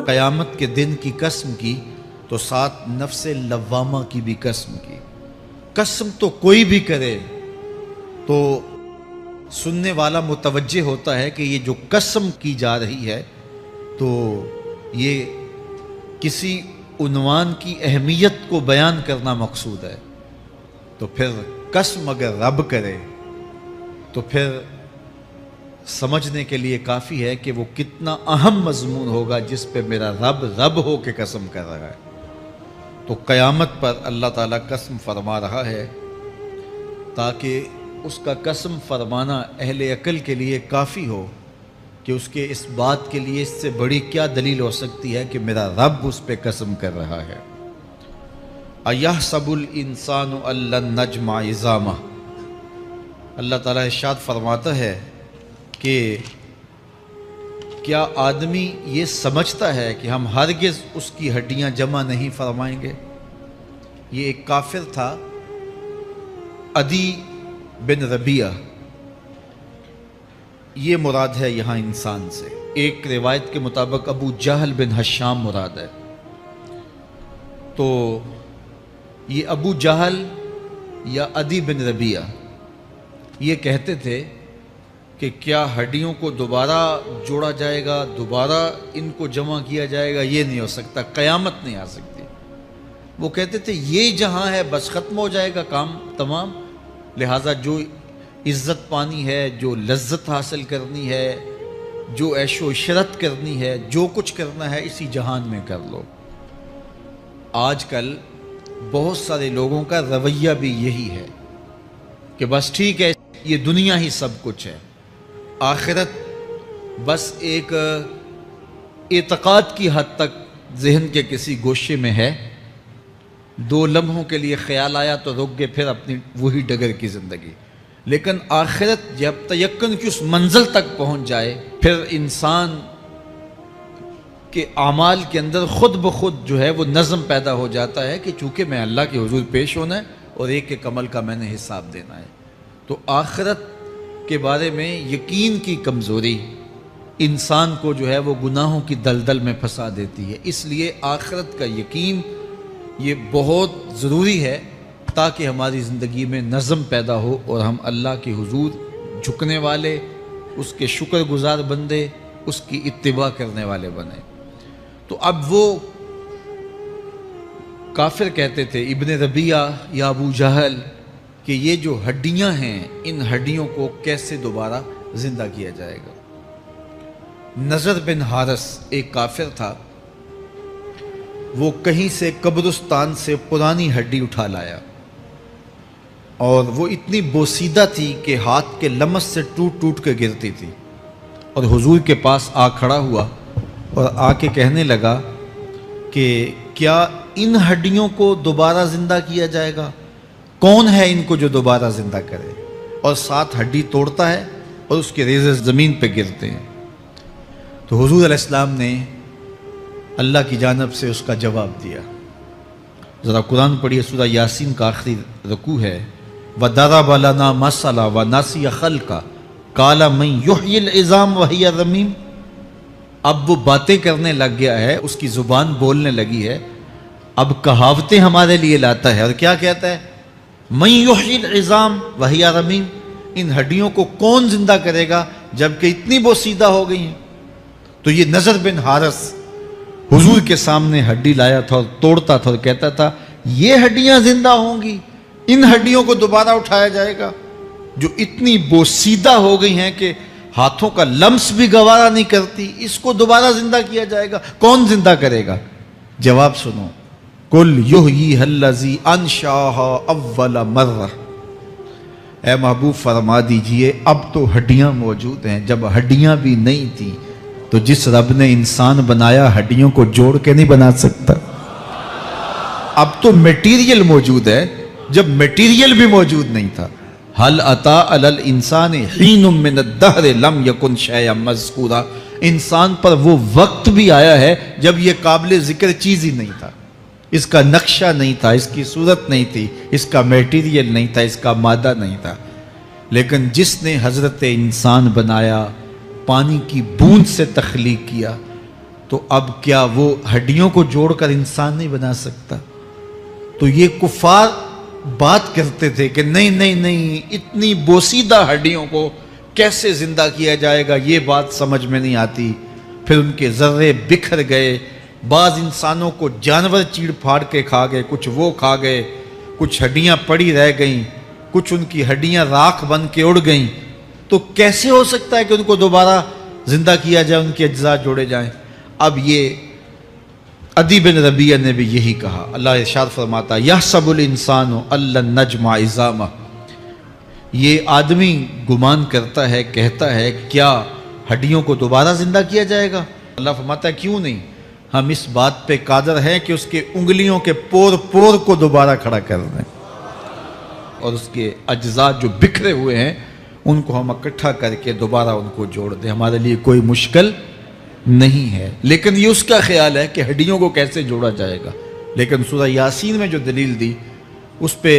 قیامت کے دن کی قسم کی تو ساتھ نفس لوامہ کی بھی قسم کی۔ قسم تو کوئی بھی کرے تو سننے والا متوجہ ہوتا ہے کہ یہ جو قسم کی جا رہی ہے تو یہ کسی عنوان کی اہمیت کو بیان کرنا مقصود ہے۔ تو پھر قسم اگر رب کرے تو پھر سمجھنے کے لیے کافی ہے کہ وہ کتنا اہم مضمون ہوگا جس پہ میرا رب ہو کے قسم کر رہا ہے۔ تو قیامت پر اللہ تعالیٰ قسم فرما رہا ہے تاکہ اس کا قسم فرمانا اہل عقل کے لیے کافی ہو کہ اس کے اس بات کے لیے اس سے بڑی کیا دلیل ہو سکتی ہے کہ میرا رب اس پہ قسم کر رہا ہے۔ اَيَحْسَبُ الْإِنسَانُ أَن لَّن نَّجْمَعَ عِظَامَهُ، اللہ تعالیٰ ارشاد فرماتا ہے کہ کیا آدمی یہ سمجھتا ہے کہ ہم ہرگز اس کی ہڈیاں جمع نہیں فرمائیں گے؟ یہ ایک کافر تھا، عدی بن ربیعہ، یہ مراد ہے یہاں انسان سے۔ ایک روایت کے مطابق ابو جہل بن ہشام مراد ہے۔ تو یہ ابو جہل یا عدی بن ربیعہ یہ کہتے تھے کہ کیا ہڈیوں کو دوبارہ جوڑا جائے گا، دوبارہ ان کو جمع کیا جائے گا؟ یہ نہیں ہو سکتا، قیامت نہیں آ سکتی۔ وہ کہتے تھے یہ جہاں ہے بس ختم ہو جائے گا کام تمام، لہٰذا جو عزت پانی ہے، جو لذت حاصل کرنی ہے، جو عیش و عشرت کرنی ہے، جو کچھ کرنا ہے اسی جہان میں کر لو۔ آج کل بہت سارے لوگوں کا رویہ بھی یہی ہے کہ بس ٹھیک ہے یہ دنیا ہی سب کچھ ہے، آخرت بس ایک اعتقاد کی حد تک ذہن کے کسی گوشے میں ہے، 2 لمحوں کے لیے خیال آیا تو رک گئے، پھر اپنی وہی ڈگر کی زندگی۔ لیکن آخرت جب تیقن کی اس منزل تک پہنچ جائے پھر انسان کے اعمال کے اندر خود بخود جو ہے وہ نظم پیدا ہو جاتا ہے کہ چونکہ میں اللہ کے حضور پیش ہونا ہے اور ایک ایک عمل کا میں نے حساب دینا ہے۔ تو آخرت کے بارے میں یقین کی کمزوری انسان کو جو ہے وہ گناہوں کی دلدل میں پھنسا دیتی ہے۔ اس لیے آخرت کا یقین یہ بہت ضروری ہے تاکہ ہماری زندگی میں نظم پیدا ہو اور ہم اللہ کے حضور جھکنے والے، اس کے شکر گزار بندے، اس کی اتباع کرنے والے بنیں۔ تو اب وہ کافر کہتے تھے ابن ربیعہ یا ابو جہل کہ یہ جو ہڈیاں ہیں ان ہڈیوں کو کیسے دوبارہ زندہ کیا جائے گا۔ نضر بن حارث ایک کافر تھا، وہ کہیں سے قبرستان سے پرانی ہڈی اٹھا لایا اور وہ اتنی بوسیدہ تھی کہ ہاتھ کے لمس سے ٹوٹ ٹوٹ کے گرتی تھی، اور حضور کے پاس آ کھڑا ہوا اور آ کے کہنے لگا کہ کیا ان ہڈیوں کو دوبارہ زندہ کیا جائے گا؟ کون ہے ان کو جو دوبارہ زندہ کرے؟ اور ساتھ ہڈی توڑتا ہے اور اس کے ریزے زمین پہ گرتے ہیں۔ تو حضور علیہ السلام نے اللہ کی جانب سے اس کا جواب دیا۔ ذرا قرآن پڑھیے، سورہ یاسین کا آخری رکوع ہے، وَضَرَبَ لَنَا مَثَلًا وَنَسِیَ خَلْقَهُ قَالَ مَن يُحْیِی الْعِظَامَ وَهِیَ رَمِیمٌ۔ اب وہ باتیں کرنے لگ گیا ہے، اس کی زبان بولنے لگی ہے، اب کہاوتیں ہمارے لیے لاتا ہے، اور کیا کہتا ہے؟ مَن يُحْیِی الْعِظَامَ وَهِیَ رَمِیمٌ، ان ہڈیوں کو کون زندہ کرے گا جبکہ اتنی بوسیدہ ہو گئی ہیں۔ تو یہ نضر بن حارث حضور کے سامنے ہڈی لایا تھا اور توڑتا تھا اور کہتا تھا یہ ہڈیاں زندہ ہوں گی، ان ہڈیوں کو دوبارہ اٹھایا جائے گا جو اتنی بوسیدہ ہو گئی ہیں کہ ہاتھوں کا لمس بھی گوارا نہیں کرتی، اس کو دوبارہ زندہ کیا جائے گا، کون زندہ کرے گا؟ جواب سنو، قُلْ يُحْيِيهَا الَّذِي أَنشَأَهَا أَوَّلَ مَرَّةٍ، اے محبوب فرما دیجئے اب تو ہڈیاں موجود ہیں، جب ہڈیاں بھی نہیں تھیں تو جس رب نے انسان بنایا ہڈیوں کو جوڑ کے نہیں بنا سکتا۔ اب تو میٹیریل موجود ہے جب میٹیریل بھی موجود نہیں تھا۔ هل اتى على الانسان حين من الدهر لم يكن شيئا مذكورا، انسان پر وہ وقت بھی آیا ہے جب یہ قابل ذکر چیز ہی نہیں تھا، اس کا نقشہ نہیں تھا، اس کی صورت نہیں تھی، اس کا میٹیریل نہیں تھا، اس کا مادہ نہیں تھا۔ لیکن جس نے حضرت انسان بنایا، پانی کی بوند سے تخلیق کیا، تو اب کیا وہ ہڈیوں کو جوڑ کر انسان نہیں بنا سکتا؟ تو یہ کفار بات کرتے تھے کہ نہیں نہیں نہیں، اتنی بوسیدہ ہڈیوں کو کیسے زندہ کیا جائے گا، یہ بات سمجھ میں نہیں آتی۔ پھر ان کے ذرے بکھر گئے، بعض انسانوں کو جانور چیڑ پھاڑ کے کھا گئے، کچھ وہ کھا گئے، کچھ ہڈیاں پڑی رہ گئیں، کچھ ان کی ہڈیاں راکھ بن کے اڑ گئیں۔ تو کیسے ہو سکتا ہے کہ ان کو دوبارہ زندہ کیا جائے، ان کے اجزاء جوڑے جائیں؟ اب یہ عدی بن ربیعہ نے بھی یہی کہا۔ اللہ ارشاد فرماتا یحسب الانسان ان لن نجمع عظامہ، یہ آدمی گمان کرتا ہے، کہتا ہے کیا ہڈیوں کو دوبارہ زندہ کیا جائے گا؟ اللہ فرماتا ہے کیوں نہیں، ہم اس بات پہ قادر ہیں کہ اس کے انگلیوں کے پور پور کو دوبارہ کھڑا کر دیں، اور اس کے اجزاء جو بکھرے ہوئے ہیں ان کو ہم اکٹھا کر کے دوبارہ ان کو جوڑ دیں، ہمارے لیے کوئی مشکل نہیں ہے۔ لیکن یہ اس کا خیال ہے کہ ہڈیوں کو کیسے جوڑا جائے گا۔ لیکن سورہ یاسین میں جو دلیل دی اس پہ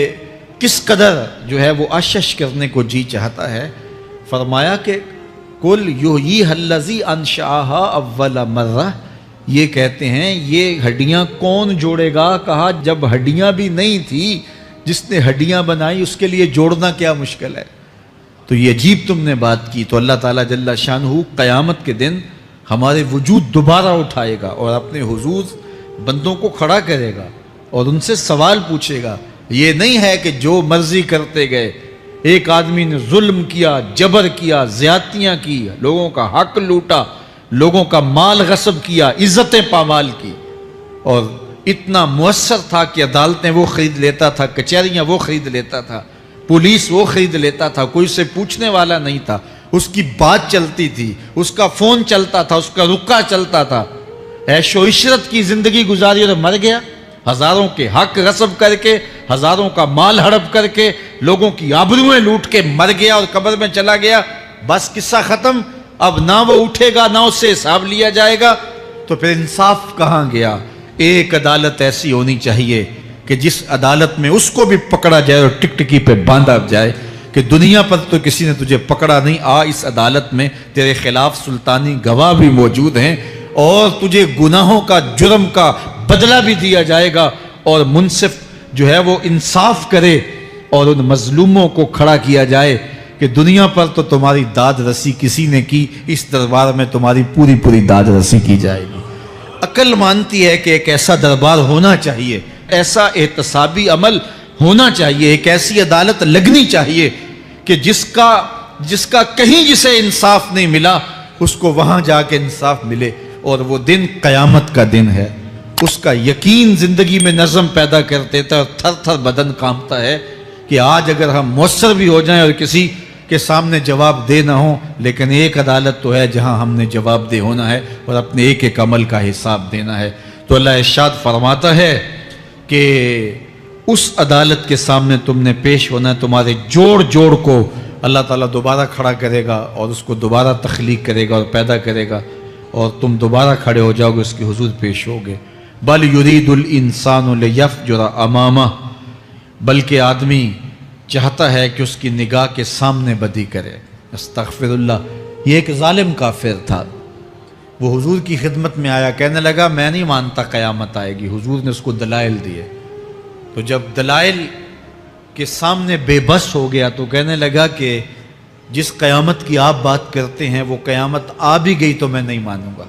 کس قدر جو ہے وہ اشش کرنے کو جی چاہتا ہے۔ فرمایا کہ کل یحییھا الذی انشأھا اول مرہ، یہ کہتے ہیں یہ ہڈیاں کون جوڑے گا؟ کہا جب ہڈیاں بھی نہیں تھی، جس نے ہڈیاں بنائی اس کے لیے جوڑنا کیا مشکل ہے؟ تو یہ عجیب تم نے بات کی۔ تو اللہ تعالیٰ جل شانہ قیامت کے دن ہمارے وجود دوبارہ اٹھائے گا اور اپنے حضور بندوں کو کھڑا کرے گا اور ان سے سوال پوچھے گا۔ یہ نہیں ہے کہ جو مرضی کرتے گئے، ایک آدمی نے ظلم کیا، جبر کیا، زیادتیاں کی، لوگوں کا حق لوٹا، لوگوں کا مال غصب کیا، عزتیں پامال کی، اور اتنا مؤثر تھا کہ عدالتیں وہ خرید لیتا تھا، کچہریاں وہ خرید لیتا تھا، پولیس وہ خرید لیتا تھا، کوئی سے پوچھنے والا نہیں تھا، اس کی بات چلتی تھی، اس کا فون چلتا تھا، اس کا رکا چلتا تھا، عیش و عشرت کی زندگی گزاری اور مر گیا، ہزاروں کے حق غصب کر کے، ہزاروں کا مال ہڑپ کر کے، لوگوں کی آبروئیں لوٹ کے مر گیا اور قبر میں چلا گیا، بس قصہ ختم۔ اب نہ وہ اٹھے گا، نہ اس سے حساب لیا جائے گا، تو پھر انصاف کہاں گیا؟ ایک عدالت ایسی ہونی چاہیے کہ جس عدالت میں اس کو بھی پکڑا جائے اور ٹکٹکی پہ باندھا جائے کہ دنیا پر تو کسی نے تجھے پکڑا نہیں، آ اس عدالت میں تیرے خلاف سلطانی گواہ بھی موجود ہیں اور تجھے گناہوں کا، جرم کا بدلہ بھی دیا جائے گا، اور منصف جو ہے وہ انصاف کرے اور ان مظلوموں کو کھڑا کیا جائے کہ دنیا پر تو تمہاری داد رسی کسی نے کی، اس دربار میں تمہاری پوری پوری داد رسی کی جائے گی۔ عقل مانتی ہے کہ ایک ایسا دربار ہونا چاہیے، ایسا احتسابی عمل ہونا چاہیے، ایک ایسی عدالت لگنی چاہیے کہ جس کا کہیں جسے انصاف نہیں ملا اس کو وہاں جا کے انصاف ملے، اور وہ دن قیامت کا دن ہے۔ اس کا یقین زندگی میں نظم پیدا کر دیتا ہے اور تھر تھر بدن کانپتا ہے کہ آج اگر ہم مؤثر بھی ہو جائیں اور کسی کے سامنے جواب دے نہ ہوں، لیکن ایک عدالت تو ہے جہاں ہم نے جواب دہ ہونا ہے اور اپنے ایک ایک عمل کا حساب دینا ہے۔ تو اللہ ارشاد فرماتا ہے کہ اس عدالت کے سامنے تم نے پیش ہونا ہے، تمہارے جوڑ جوڑ کو اللہ تعالیٰ دوبارہ کھڑا کرے گا اور اس کو دوبارہ تخلیق کرے گا اور پیدا کرے گا، اور تم دوبارہ کھڑے ہو جاؤ گے، اس کے حضور پیش ہوگے۔ بل یرید الانسان لیفجر امامہ، بلکہ آدمی چاہتا ہے کہ اس کی نگاہ کے سامنے بدی کرے۔ استغفر اللہ۔ یہ ایک ظالم کافر تھا، وہ حضور کی خدمت میں آیا، کہنے لگا میں نہیں مانتا قیامت آئے گی۔ حضور نے اس کو دلائل دیے، تو جب دلائل کے سامنے بے بس ہو گیا تو کہنے لگا کہ جس قیامت کی آپ بات کرتے ہیں وہ قیامت آ بھی گئی تو میں نہیں مانوں گا۔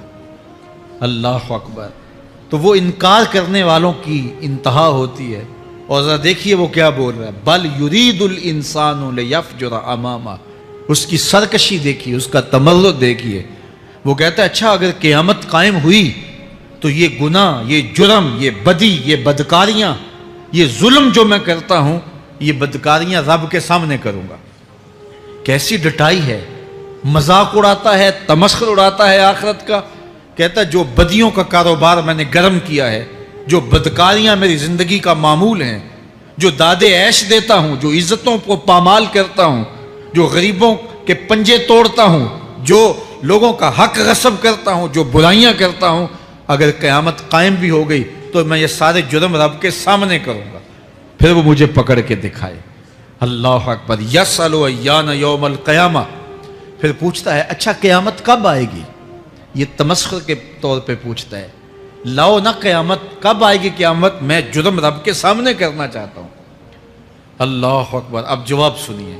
اللہ اکبر۔ تو وہ انکار کرنے والوں کی انتہا ہوتی ہے، اور ذرا دیکھیے وہ کیا بول رہا ہے، بل یرید الانسان لیفجر امامہ۔ اس کی سرکشی دیکھیے، اس کا تمرد دیکھیے۔ وہ کہتا ہے اچھا اگر قیامت قائم ہوئی تو یہ گناہ، یہ جرم، یہ بدی، یہ بدکاریاں، یہ ظلم جو میں کرتا ہوں، یہ بدکاریاں رب کے سامنے کروں گا۔ کیسی ڈٹائی ہے، مذاق اڑاتا ہے، تمسخر اڑاتا ہے آخرت کا۔ کہتا ہے جو بدیوں کا کاروبار میں نے گرم کیا ہے، جو بدکاریاں میری زندگی کا معمول ہیں، جو دادے عیش دیتا ہوں، جو عزتوں کو پامال کرتا ہوں، جو غریبوں کے پنجے توڑتا ہوں، جو لوگوں کا حق غصب کرتا ہوں، جو برائیاں کرتا ہوں، اگر قیامت قائم بھی ہو گئی تو میں یہ سارے جرم رب کے سامنے کروں گا، پھر وہ مجھے پکڑ کے دکھائے۔ اللہ اکبر. یسأل ایان یوم القیامہ. پھر پوچھتا ہے اچھا قیامت کب آئے گی؟ یہ تمسخر کے طور پہ پوچھتا ہے. لاؤ نہ قیامت کب آئے گی قیامت، میں جرم رب کے سامنے کرنا چاہتا ہوں. اللہ اکبر. اب جواب سنیے.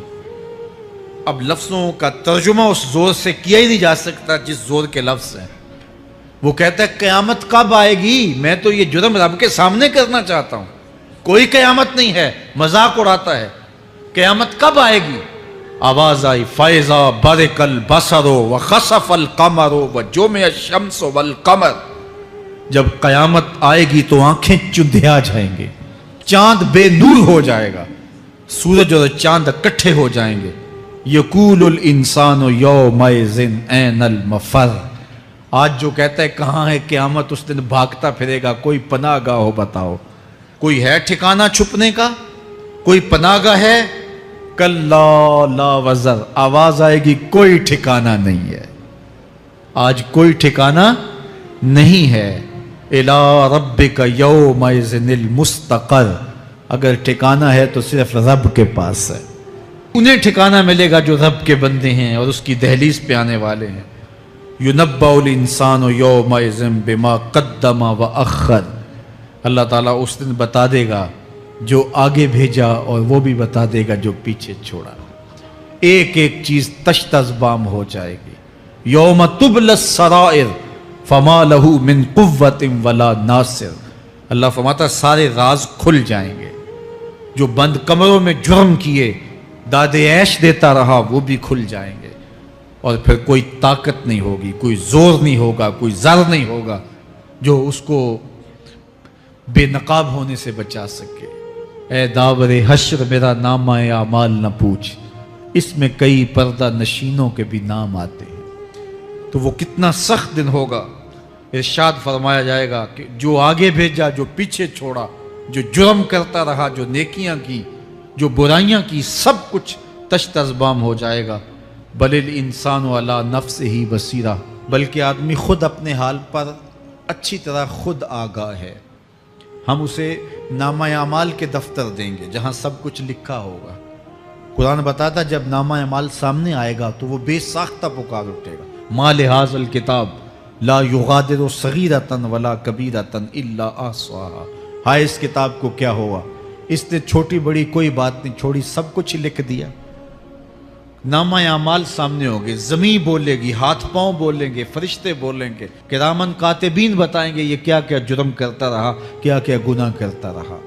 اب لفظوں کا ترجمہ اس زور سے کیا ہی نہیں جا سکتا جس زور کے لفظ ہیں. وہ کہتا ہے قیامت کب آئے گی، میں تو یہ جرم رب کے سامنے کرنا چاہتا ہوں. کوئی قیامت نہیں ہے، مذاق اڑاتا ہے. قیامت کب آئے گی؟ آواز آئی فَإِذَا بَرِقَ الْبَصَرُ وَخَسَفَ الْقَمَرُ وَجُمِعَ الشَّمْسُ وَالْقَمَرُ. جب قیامت آئے گی تو آنکھیں چندھیا جائیں گے، چاند بے نور ہو جائے گا، سورج اور چاند اکٹھے ہو جائیں گے. یقول الانسان یومئذ این المفر. آج جو کہتا ہے کہاں ہے قیامت، اس دن بھاگتا پھرے گا. کوئی پناہ گاہ ہو بتاؤ، کوئی ہے ٹھکانہ چھپنے کا، کوئی پناہ گاہ ہے؟ کلا لا وزر. آواز آئے گی کوئی ٹھکانہ نہیں ہے، آج کوئی ٹھکانہ نہیں ہے. الی ربک یومئذ المستقر. اگر ٹھکانہ ہے تو صرف رب کے پاس ہے. انہیں ٹھکانہ ملے گا جو رب کے بندے ہیں اور اس کی دہلیز پہ آنے والے ہیں. یُنَبَّأُ الْإِنسَانُ يَوْمَئِذٍ بِمَا قَدَّمَ وَأَخَّرَ. اللہ تعالیٰ اس دن بتا دے گا جو آگے بھیجا اور وہ بھی بتا دے گا جو پیچھے چھوڑا. ایک ایک چیز تشت ازبام ہو جائے گی. یوم تبل السرائر فما لہ من قوت ولا ناصر. اللہ فرماتا سارے راز کھل جائیں گے. جو بند کمروں میں جرم کیے، داد عیش دیتا رہا، وہ بھی کھل جائیں گے. اور پھر کوئی طاقت نہیں ہوگی، کوئی زور نہیں ہوگا، کوئی زر نہیں ہوگا جو اس کو بے نقاب ہونے سے بچا سکے. اے داور حشر میرا نامہ اعمال نہ پوچھ، اس میں کئی پردہ نشینوں کے بھی نام آتے ہیں. تو وہ کتنا سخت دن ہوگا. ارشاد فرمایا جائے گا کہ جو آگے بھیجا، جو پیچھے چھوڑا، جو جرم کرتا رہا، جو نیکیاں کی، جو برائیاں کی، سب کچھ تشت ازبام ہو جائے گا. بل الانسان علی نفسہ بصیرہ. بلکہ آدمی خود اپنے حال پر اچھی طرح خود آگاہ ہے. ہم اسے نامہ اعمال کے دفتر دیں گے جہاں سب کچھ لکھا ہوگا. قرآن بتاتا جب نامہ اعمال سامنے آئے گا تو وہ بے ساختہ پکار اٹھے گا. ما لہذا الکتاب لا یغادر صغیرۃ ولا کبیرۃ الا احصاها. ہائے اس کتاب کو کیا ہوا، اس نے چھوٹی بڑی کوئی بات نہیں چھوڑی، سب کچھ لکھ دیا. نامہ اعمال سامنے ہوگے، زمین بولے گی، ہاتھ پاؤں بولیں گے، فرشتے بولیں گے، کرامن کاتبین بتائیں گے یہ کیا کیا جرم کرتا رہا، کیا کیا گناہ کرتا رہا.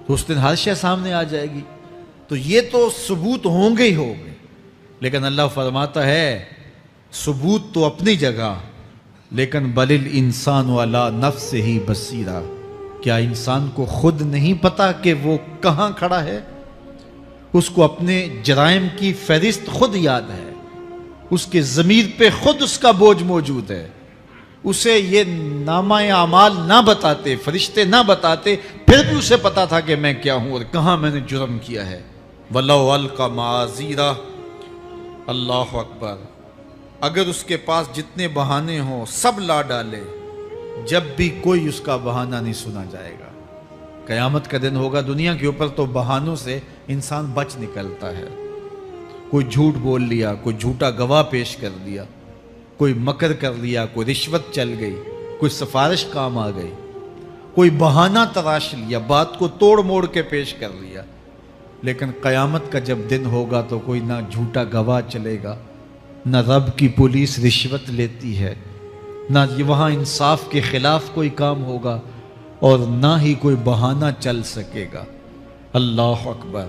تو اس دن ہر شے سامنے آ جائے گی. تو یہ تو ثبوت ہوں گے ہی ہوں گے، لیکن اللہ فرماتا ہے ثبوت تو اپنی جگہ، لیکن بل الانسان علی نفسہ بصیرہ. کیا انسان کو خود نہیں پتا کہ وہ کہاں کھڑا ہے؟ اس کو اپنے جرائم کی فہرست خود یاد ہے، اس کے ضمیر پہ خود اس کا بوجھ موجود ہے. اسے یہ نامہ اعمال نہ بتاتے، فرشتے نہ بتاتے، پھر بھی اسے پتا تھا کہ میں کیا ہوں اور کہاں میں نے جرم کیا ہے. وَلَوْ أَلْقَى مَعَاذِيرَهُ. اللہ اکبر. اگر اس کے پاس جتنے بہانے ہوں سب لا ڈالے، جب بھی کوئی اس کا بہانہ نہیں سنا جائے گا. قیامت کا دن ہوگا، دنیا کے اوپر تو بہانوں سے انسان بچ نکلتا ہے. کوئی جھوٹ بول لیا، کوئی جھوٹا گواہ پیش کر دیا، کوئی مکر کر لیا، کوئی رشوت چل گئی، کوئی سفارش کام آ گئی، کوئی بہانہ تراش لیا، بات کو توڑ موڑ کے پیش کر لیا. لیکن قیامت کا جب دن ہوگا تو کوئی نہ جھوٹا گواہ چلے گا، نہ رب کی پولیس رشوت لیتی ہے، نہ وہاں انصاف کے خلاف کوئی کام ہوگا، اور نہ ہی کوئی بہانہ چل سکے گا. اللہ اکبر.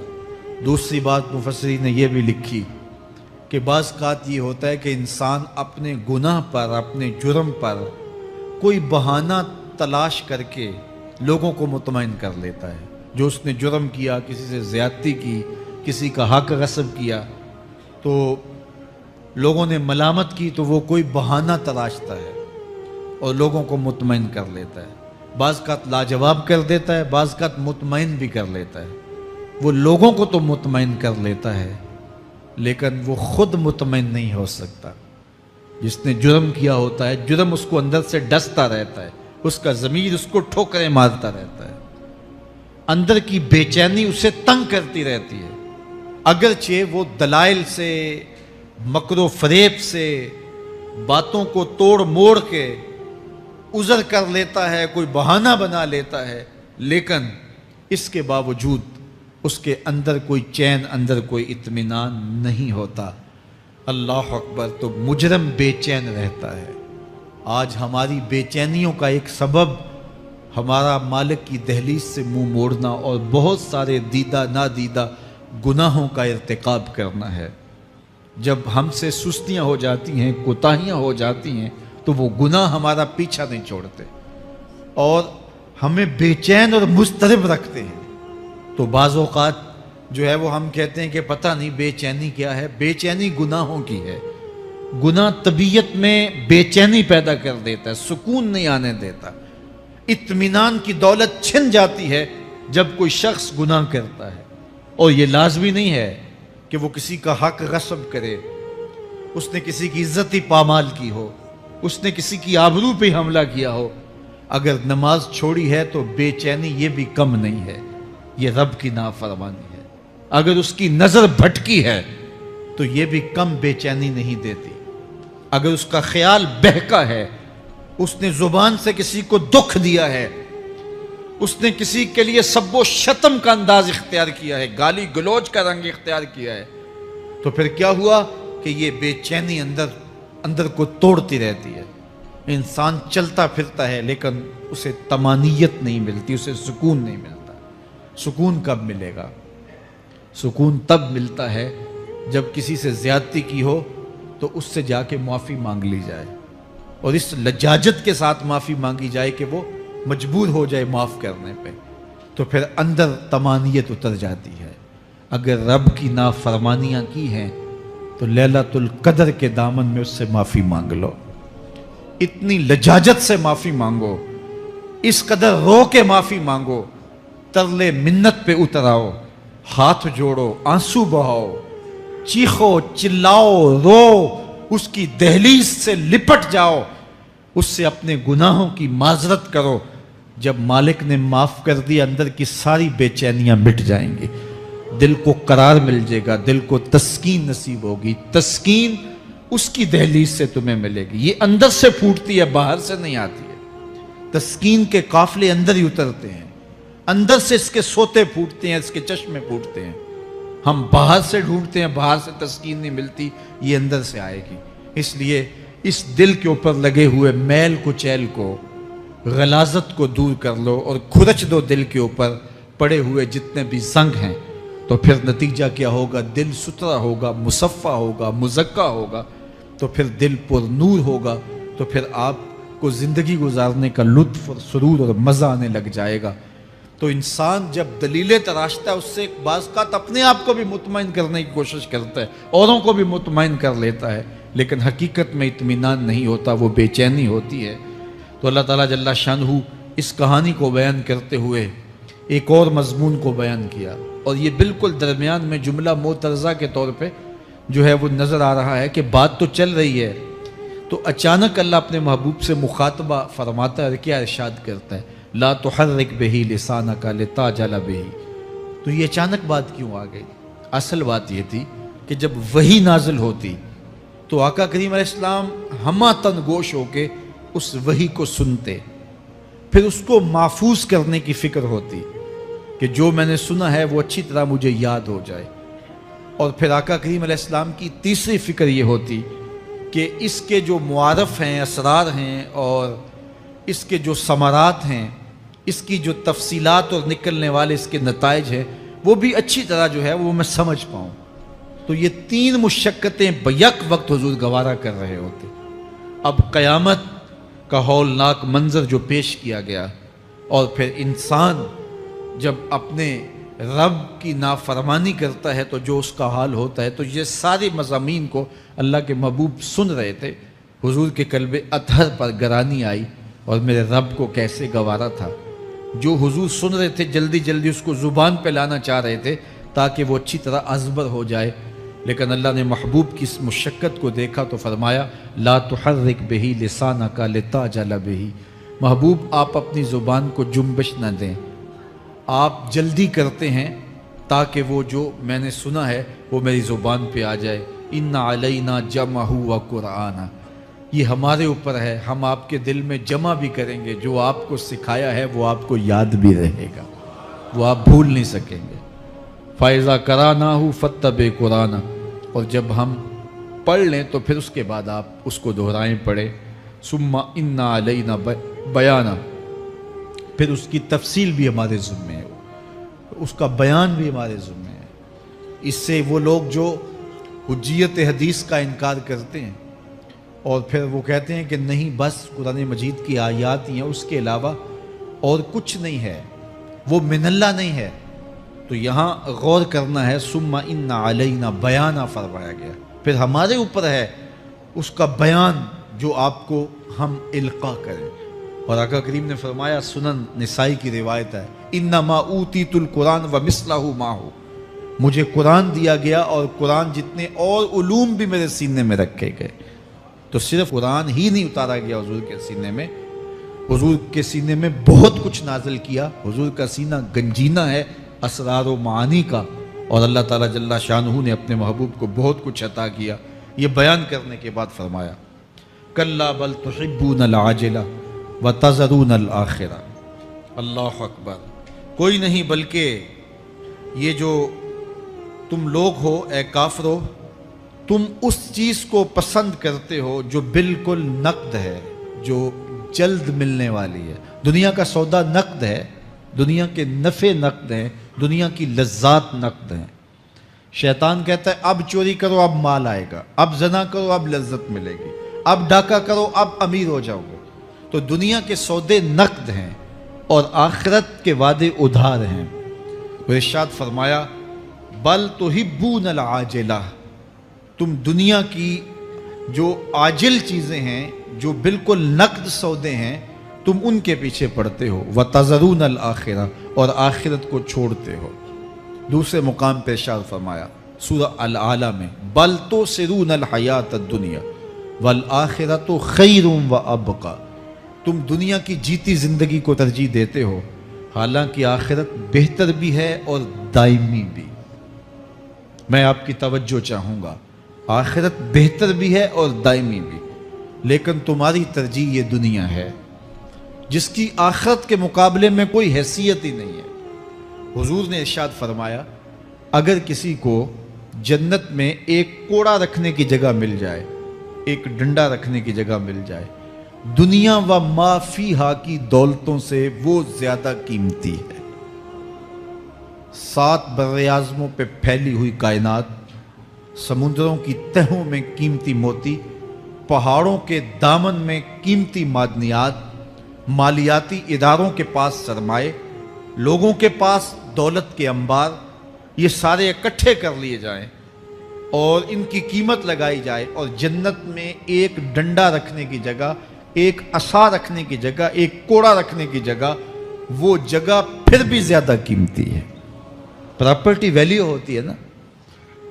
دوسری بات مفسرین نے یہ بھی لکھی کہ بعض اوقات یہ ہوتا ہے کہ انسان اپنے گناہ پر، اپنے جرم پر کوئی بہانہ تلاش کر کے لوگوں کو مطمئن کر لیتا ہے. جو اس نے جرم کیا، کسی سے زیادتی کی، کسی کا حق غصب کیا، تو لوگوں نے ملامت کی تو وہ کوئی بہانہ تلاشتا ہے اور لوگوں کو مطمئن کر لیتا ہے. بعض کا لاجواب کر دیتا ہے، بعض کا مطمئن بھی کر لیتا ہے. وہ لوگوں کو تو مطمئن کر لیتا ہے لیکن وہ خود مطمئن نہیں ہو سکتا. جس نے جرم کیا ہوتا ہے، جرم اس کو اندر سے ڈستا رہتا ہے، اس کا ضمیر اس کو ٹھوکریں مارتا رہتا ہے. اندر کی بے چینی اسے تنگ کرتی رہتی ہے، اگرچہ وہ دلائل سے، مکر و فریب سے، باتوں کو توڑ موڑ کے عذر کر لیتا ہے، کوئی بہانہ بنا لیتا ہے، لیکن اس کے باوجود اس کے اندر کوئی چین، اندر کوئی اطمینان نہیں ہوتا۔ اللہ اکبر! تو مجرم بے چین رہتا ہے۔ آج ہماری بے چینیوں کا ایک سبب ہمارا مالک کی دہلیز سے منہ موڑنا اور بہت سارے دیدہ نادیدہ گناہوں کا ارتکاب کرنا ہے۔ جب ہم سے سستیاں ہو جاتی ہیں، کوتاہیاں ہو جاتی ہیں، تو وہ گناہ ہمارا پیچھا نہیں چھوڑتے اور ہمیں بے چین اور مضطرب رکھتے ہیں۔ تو بعض اوقات جو ہے وہ ہم کہتے ہیں کہ پتہ نہیں بے چینی کیا ہے۔ بے چینی گناہوں کی ہے۔ گناہ طبیعت میں بے چینی پیدا کر دیتا ہے، سکون نہیں آنے دیتا۔ اطمینان کی دولت چھن جاتی ہے جب کوئی شخص گناہ کرتا ہے، اور یہ لازمی نہیں ہے کہ وہ کسی کا حق غصب کرے، اس نے کسی کی عزت ہی پامال کی ہو، اس نے کسی کی آبرو پہ حملہ کیا ہو۔ اگر نماز چھوڑی ہے تو بے چینی یہ بھی کم نہیں ہے، یہ رب کی نافرمانی ہے۔ اگر اس کی نظر بھٹکی ہے تو یہ بھی کم بے چینی نہیں دیتی۔ اگر اس کا خیال بہکا ہے، اس نے زبان سے کسی کو دکھ دیا ہے، اس نے کسی کے لیے سب و شتم کا انداز اختیار کیا ہے، گالی گلوچ کا رنگ اختیار کیا ہے، تو پھر کیا ہوا کہ یہ بے چینی اندر کو توڑتی رہتی ہے۔ انسان چلتا پھرتا ہے لیکن اسے طمانیت نہیں ملتی، اسے سکون نہیں ملتا۔ سکون کب ملے گا؟ سکون تب ملتا ہے جب کسی سے زیادتی کی ہو تو اس سے جا کے معافی مانگ لی جائے، اور اس لجاجت کے ساتھ معافی مانگی جائے کہ وہ مجبور ہو جائے معاف کرنے پہ، تو پھر اندر طمانیت اتر جاتی ہے۔ اگر رب کی نافرمانیاں کی ہیں تو لیلۃ القدر کے دامن میں اس سے معافی مانگ لو، اتنی لجاجت سے معافی مانگو، اس قدر رو کے معافی مانگو، ترلے منت پہ اتر آؤ، ہاتھ جوڑو، آنسو بہاؤ، چیخو، چلاؤ، رو، اس کی دہلیز سے لپٹ جاؤ، اس سے اپنے گناہوں کی معذرت کرو۔ جب مالک نے معاف کر دیا، اندر کی ساری بے چینیاں مٹ جائیں گی، دل کو قرار مل جائے گا، دل کو تسکین نصیب ہوگی۔ تسکین اس کی دہلیز سے تمہیں ملے گی، یہ اندر سے پھوٹتی ہے، باہر سے نہیں آتی ہے۔ تسکین کے قافلے اندر ہی اترتے ہیں، اندر سے اس کے سوتے پھوٹتے ہیں، اس کے چشمے پھوٹتے ہیں۔ ہم باہر سے ڈھونڈتے ہیں، باہر سے تسکین نہیں ملتی، یہ اندر سے آئے گی۔ اس لیے اس دل کے اوپر لگے ہوئے میل کچیل کو، غلاظت کو دور کر لو اور کھرچ دو دل کے اوپر پڑے ہوئے جتنے بھی زنگ ہیں، تو پھر نتیجہ کیا ہوگا؟ دل ستھرا ہوگا، مصفہ ہوگا، مزکا ہوگا، تو پھر دل پر نور ہوگا، تو پھر آپ کو زندگی گزارنے کا لطف اور سرور اور مزہ آنے لگ جائے گا۔ تو انسان جب دلیلیں تراشتا ہے، اس سے بعض اوقات اپنے آپ کو بھی مطمئن کرنے کی کوشش کرتا ہے، اوروں کو بھی مطمئن کر لیتا ہے، لیکن حقیقت میں اطمینان نہیں ہوتا، وہ بے چینی ہوتی ہے۔ تو اللہ تعالیٰ جل شانہ اس کہانی کو بیان کرتے ہوئے ایک اور مضمون کو بیان کیا، اور یہ بالکل درمیان میں جملہ معترضہ کے طور پہ جو ہے وہ نظر آ رہا ہے کہ بات تو چل رہی ہے، تو اچانک اللہ اپنے محبوب سے مخاطبہ فرماتا ہے اور کیا ارشاد کرتا ہے؟ لا تحرک بہ لسانک لتعجل بہ۔ تو یہ اچانک بات کیوں آ گئی؟ اصل بات یہ تھی کہ جب وحی نازل ہوتی تو آقا کریم علیہ السلام ہمہ تن گوش ہو کے اس وحی کو سنتے، پھر اس کو محفوظ کرنے کی فکر ہوتی کہ جو میں نے سنا ہے وہ اچھی طرح مجھے یاد ہو جائے، اور پھر آقا کریم علیہ السلام کی تیسری فکر یہ ہوتی کہ اس کے جو معارف ہیں، اسرار ہیں، اور اس کے جو ثمرات ہیں، اس کی جو تفصیلات اور نکلنے والے اس کے نتائج ہیں، وہ بھی اچھی طرح جو ہے وہ میں سمجھ پاؤں۔ تو یہ تین مشقتیں بیک وقت حضور گوارا کر رہے ہوتے۔ اب قیامت کا ہولناک منظر جو پیش کیا گیا، اور پھر انسان جب اپنے رب کی نافرمانی کرتا ہے تو جو اس کا حال ہوتا ہے، تو یہ سارے مضامین کو اللہ کے محبوب سن رہے تھے۔ حضور کے قلب اطہر پر گرانی آئی، اور میرے رب کو کیسے گوارا تھا۔ جو حضور سن رہے تھے جلدی جلدی اس کو زبان پہ لانا چاہ رہے تھے تاکہ وہ اچھی طرح ازبر ہو جائے، لیکن اللہ نے محبوب کی اس مشقت کو دیکھا تو فرمایا لا تحرک بہ لسانک لتعجل بہ۔ محبوب آپ اپنی زبان کو جنبش نہ دیں، آپ جلدی کرتے ہیں تاکہ وہ جو میں نے سنا ہے وہ میری زبان پہ آ جائے. ان علینا جمعہ و قرآن، یہ ہمارے اوپر ہے، ہم آپ کے دل میں جمع بھی کریں گے. جو آپ کو سکھایا ہے وہ آپ کو یاد بھی رہے گا، وہ آپ بھول نہیں سکیں گے. فَإِذَا قَرَأْنَاهُ فَاتَّبِعْ قُرْآنَهُ، اور جب ہم پڑھ لیں تو پھر اس کے بعد آپ اس کو دہرائیں پڑھیں. ثُمَّ إِنَّ عَلَيْنَا بَيَانًا، پھر اس کی تفصیل بھی ہمارے ذمہ ہے، اس کا بیان بھی ہمارے ذمہ ہے. اس سے وہ لوگ جو حجیت حدیث کا انکار کرتے ہیں اور پھر وہ کہتے ہیں کہ نہیں بس قرآن مجید کی آیات ہی ہیں، اس کے علاوہ اور کچھ نہیں ہے، وہ من اللہ نہیں ہے، تو یہاں غور کرنا ہے. ثم ان علینا بیانہ فرمایا گیا، پھر ہمارے اوپر ہے اس کا بیان جو آپ کو ہم القاء کریں. اور آقا کریم نے فرمایا، سنن نسائی کی روایت ہے، انما اوتیت القرآن ومثلہ معہ، مجھے قرآن دیا گیا اور قرآن جتنے اور علوم بھی میرے سینے میں رکھے گئے. تو صرف قرآن ہی نہیں اتارا گیا حضور کے سینے میں، حضور کے سینے میں بہت کچھ نازل کیا. حضور کا سینہ گنجینہ ہے اسرار و معانی کا، اور اللہ تعالیٰ جل شانہ نے اپنے محبوب کو بہت کچھ عطا کیا. یہ بیان کرنے کے بعد فرمایا، کلا بل تحبون العاجلہ وتذرون الآخرہ. اللہ اکبر. کوئی نہیں بلکہ یہ جو تم لوگ ہو اے کافرو، تم اس چیز کو پسند کرتے ہو جو بالکل نقد ہے، جو جلد ملنے والی ہے. دنیا کا سودا نقد ہے، دنیا کے نفع نقد ہیں، دنیا کی لذات نقد ہیں. شیطان کہتا ہے اب چوری کرو اب مال آئے گا، اب زنا کرو اب لذت ملے گی، اب ڈاکہ کرو اب امیر ہو جاؤ گے. تو دنیا کے سودے نقد ہیں اور آخرت کے وعدے ادھار ہیں. تو ارشاد فرمایا، بل تحبون العاجلہ، تم دنیا کی جو عاجل چیزیں ہیں، جو بالکل نقد سودے ہیں، تم ان کے پیچھے پڑتے ہو. وَتَذَرُونَ الْآخِرَةَ، اور آخرت کو چھوڑتے ہو. دوسرے مقام پہ ارشاد فرمایا سورہ الاعلیٰ میں، بَلْ تُؤْثِرُونَ الْحَيَاةَ الدُّنْيَا وَالْآخِرَةُ خَيْرٌ وَأَبْقَىٰ، تم دنیا کی جیتی زندگی کو ترجیح دیتے ہو، حالانکہ آخرت بہتر بھی ہے اور دائمی بھی. میں آپ کی توجہ چاہوں گا، آخرت بہتر بھی ہے اور دائمی بھی، لیکن تمہاری ترجیح یہ دنیا ہے جس کی آخرت کے مقابلے میں کوئی حیثیت ہی نہیں ہے. حضور نے ارشاد فرمایا، اگر کسی کو جنت میں ایک کوڑا رکھنے کی جگہ مل جائے، ایک ڈنڈا رکھنے کی جگہ مل جائے، دنیا و ما فیہا کی دولتوں سے وہ زیادہ قیمتی ہے. 7 براعظموں پہ پھیلی ہوئی کائنات، سمندروں کی تہوں میں قیمتی موتی، پہاڑوں کے دامن میں قیمتی معدنیات، مالیاتی اداروں کے پاس سرمائے، لوگوں کے پاس دولت کے انبار، یہ سارے اکٹھے کر لیے جائیں اور ان کی قیمت لگائی جائے، اور جنت میں ایک ڈنڈا رکھنے کی جگہ، ایک عصا رکھنے کی جگہ، ایک کوڑا رکھنے کی جگہ، وہ جگہ پھر بھی زیادہ قیمتی ہے. پراپرٹی ویلیو ہوتی ہے نا.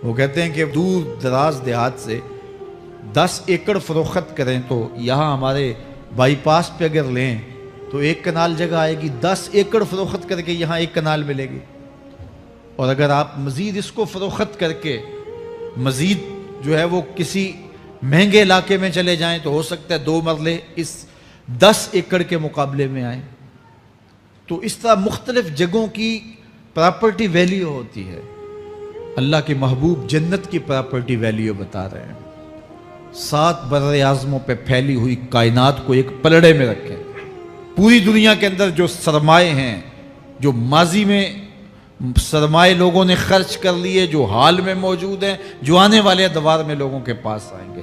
وہ کہتے ہیں کہ دور دراز دیہات سے 10 ایکڑ فروخت کریں تو یہاں ہمارے بائی پاس پہ اگر لیں تو 1 کنال جگہ آئے گی، 10 ایکڑ فروخت کر کے یہاں 1 کنال ملے گی. اور اگر آپ مزید اس کو فروخت کر کے مزید جو ہے وہ کسی مہنگے علاقے میں چلے جائیں تو ہو سکتا ہے 2 مرلے اس 10 ایکڑ کے مقابلے میں آئیں. تو اس طرح مختلف جگہوں کی پراپرٹی ویلیو ہوتی ہے. اللہ کے محبوب جنت کی پراپرٹی ویلیو بتا رہے ہیں. 7 براعظموں پہ پھیلی ہوئی کائنات کو ایک پلڑے میں رکھیں. پوری دنیا کے اندر جو سرمائے ہیں، جو ماضی میں سرمائے لوگوں نے خرچ کر لیے، جو حال میں موجود ہیں، جو آنے والے ادوار میں لوگوں کے پاس آئیں گے،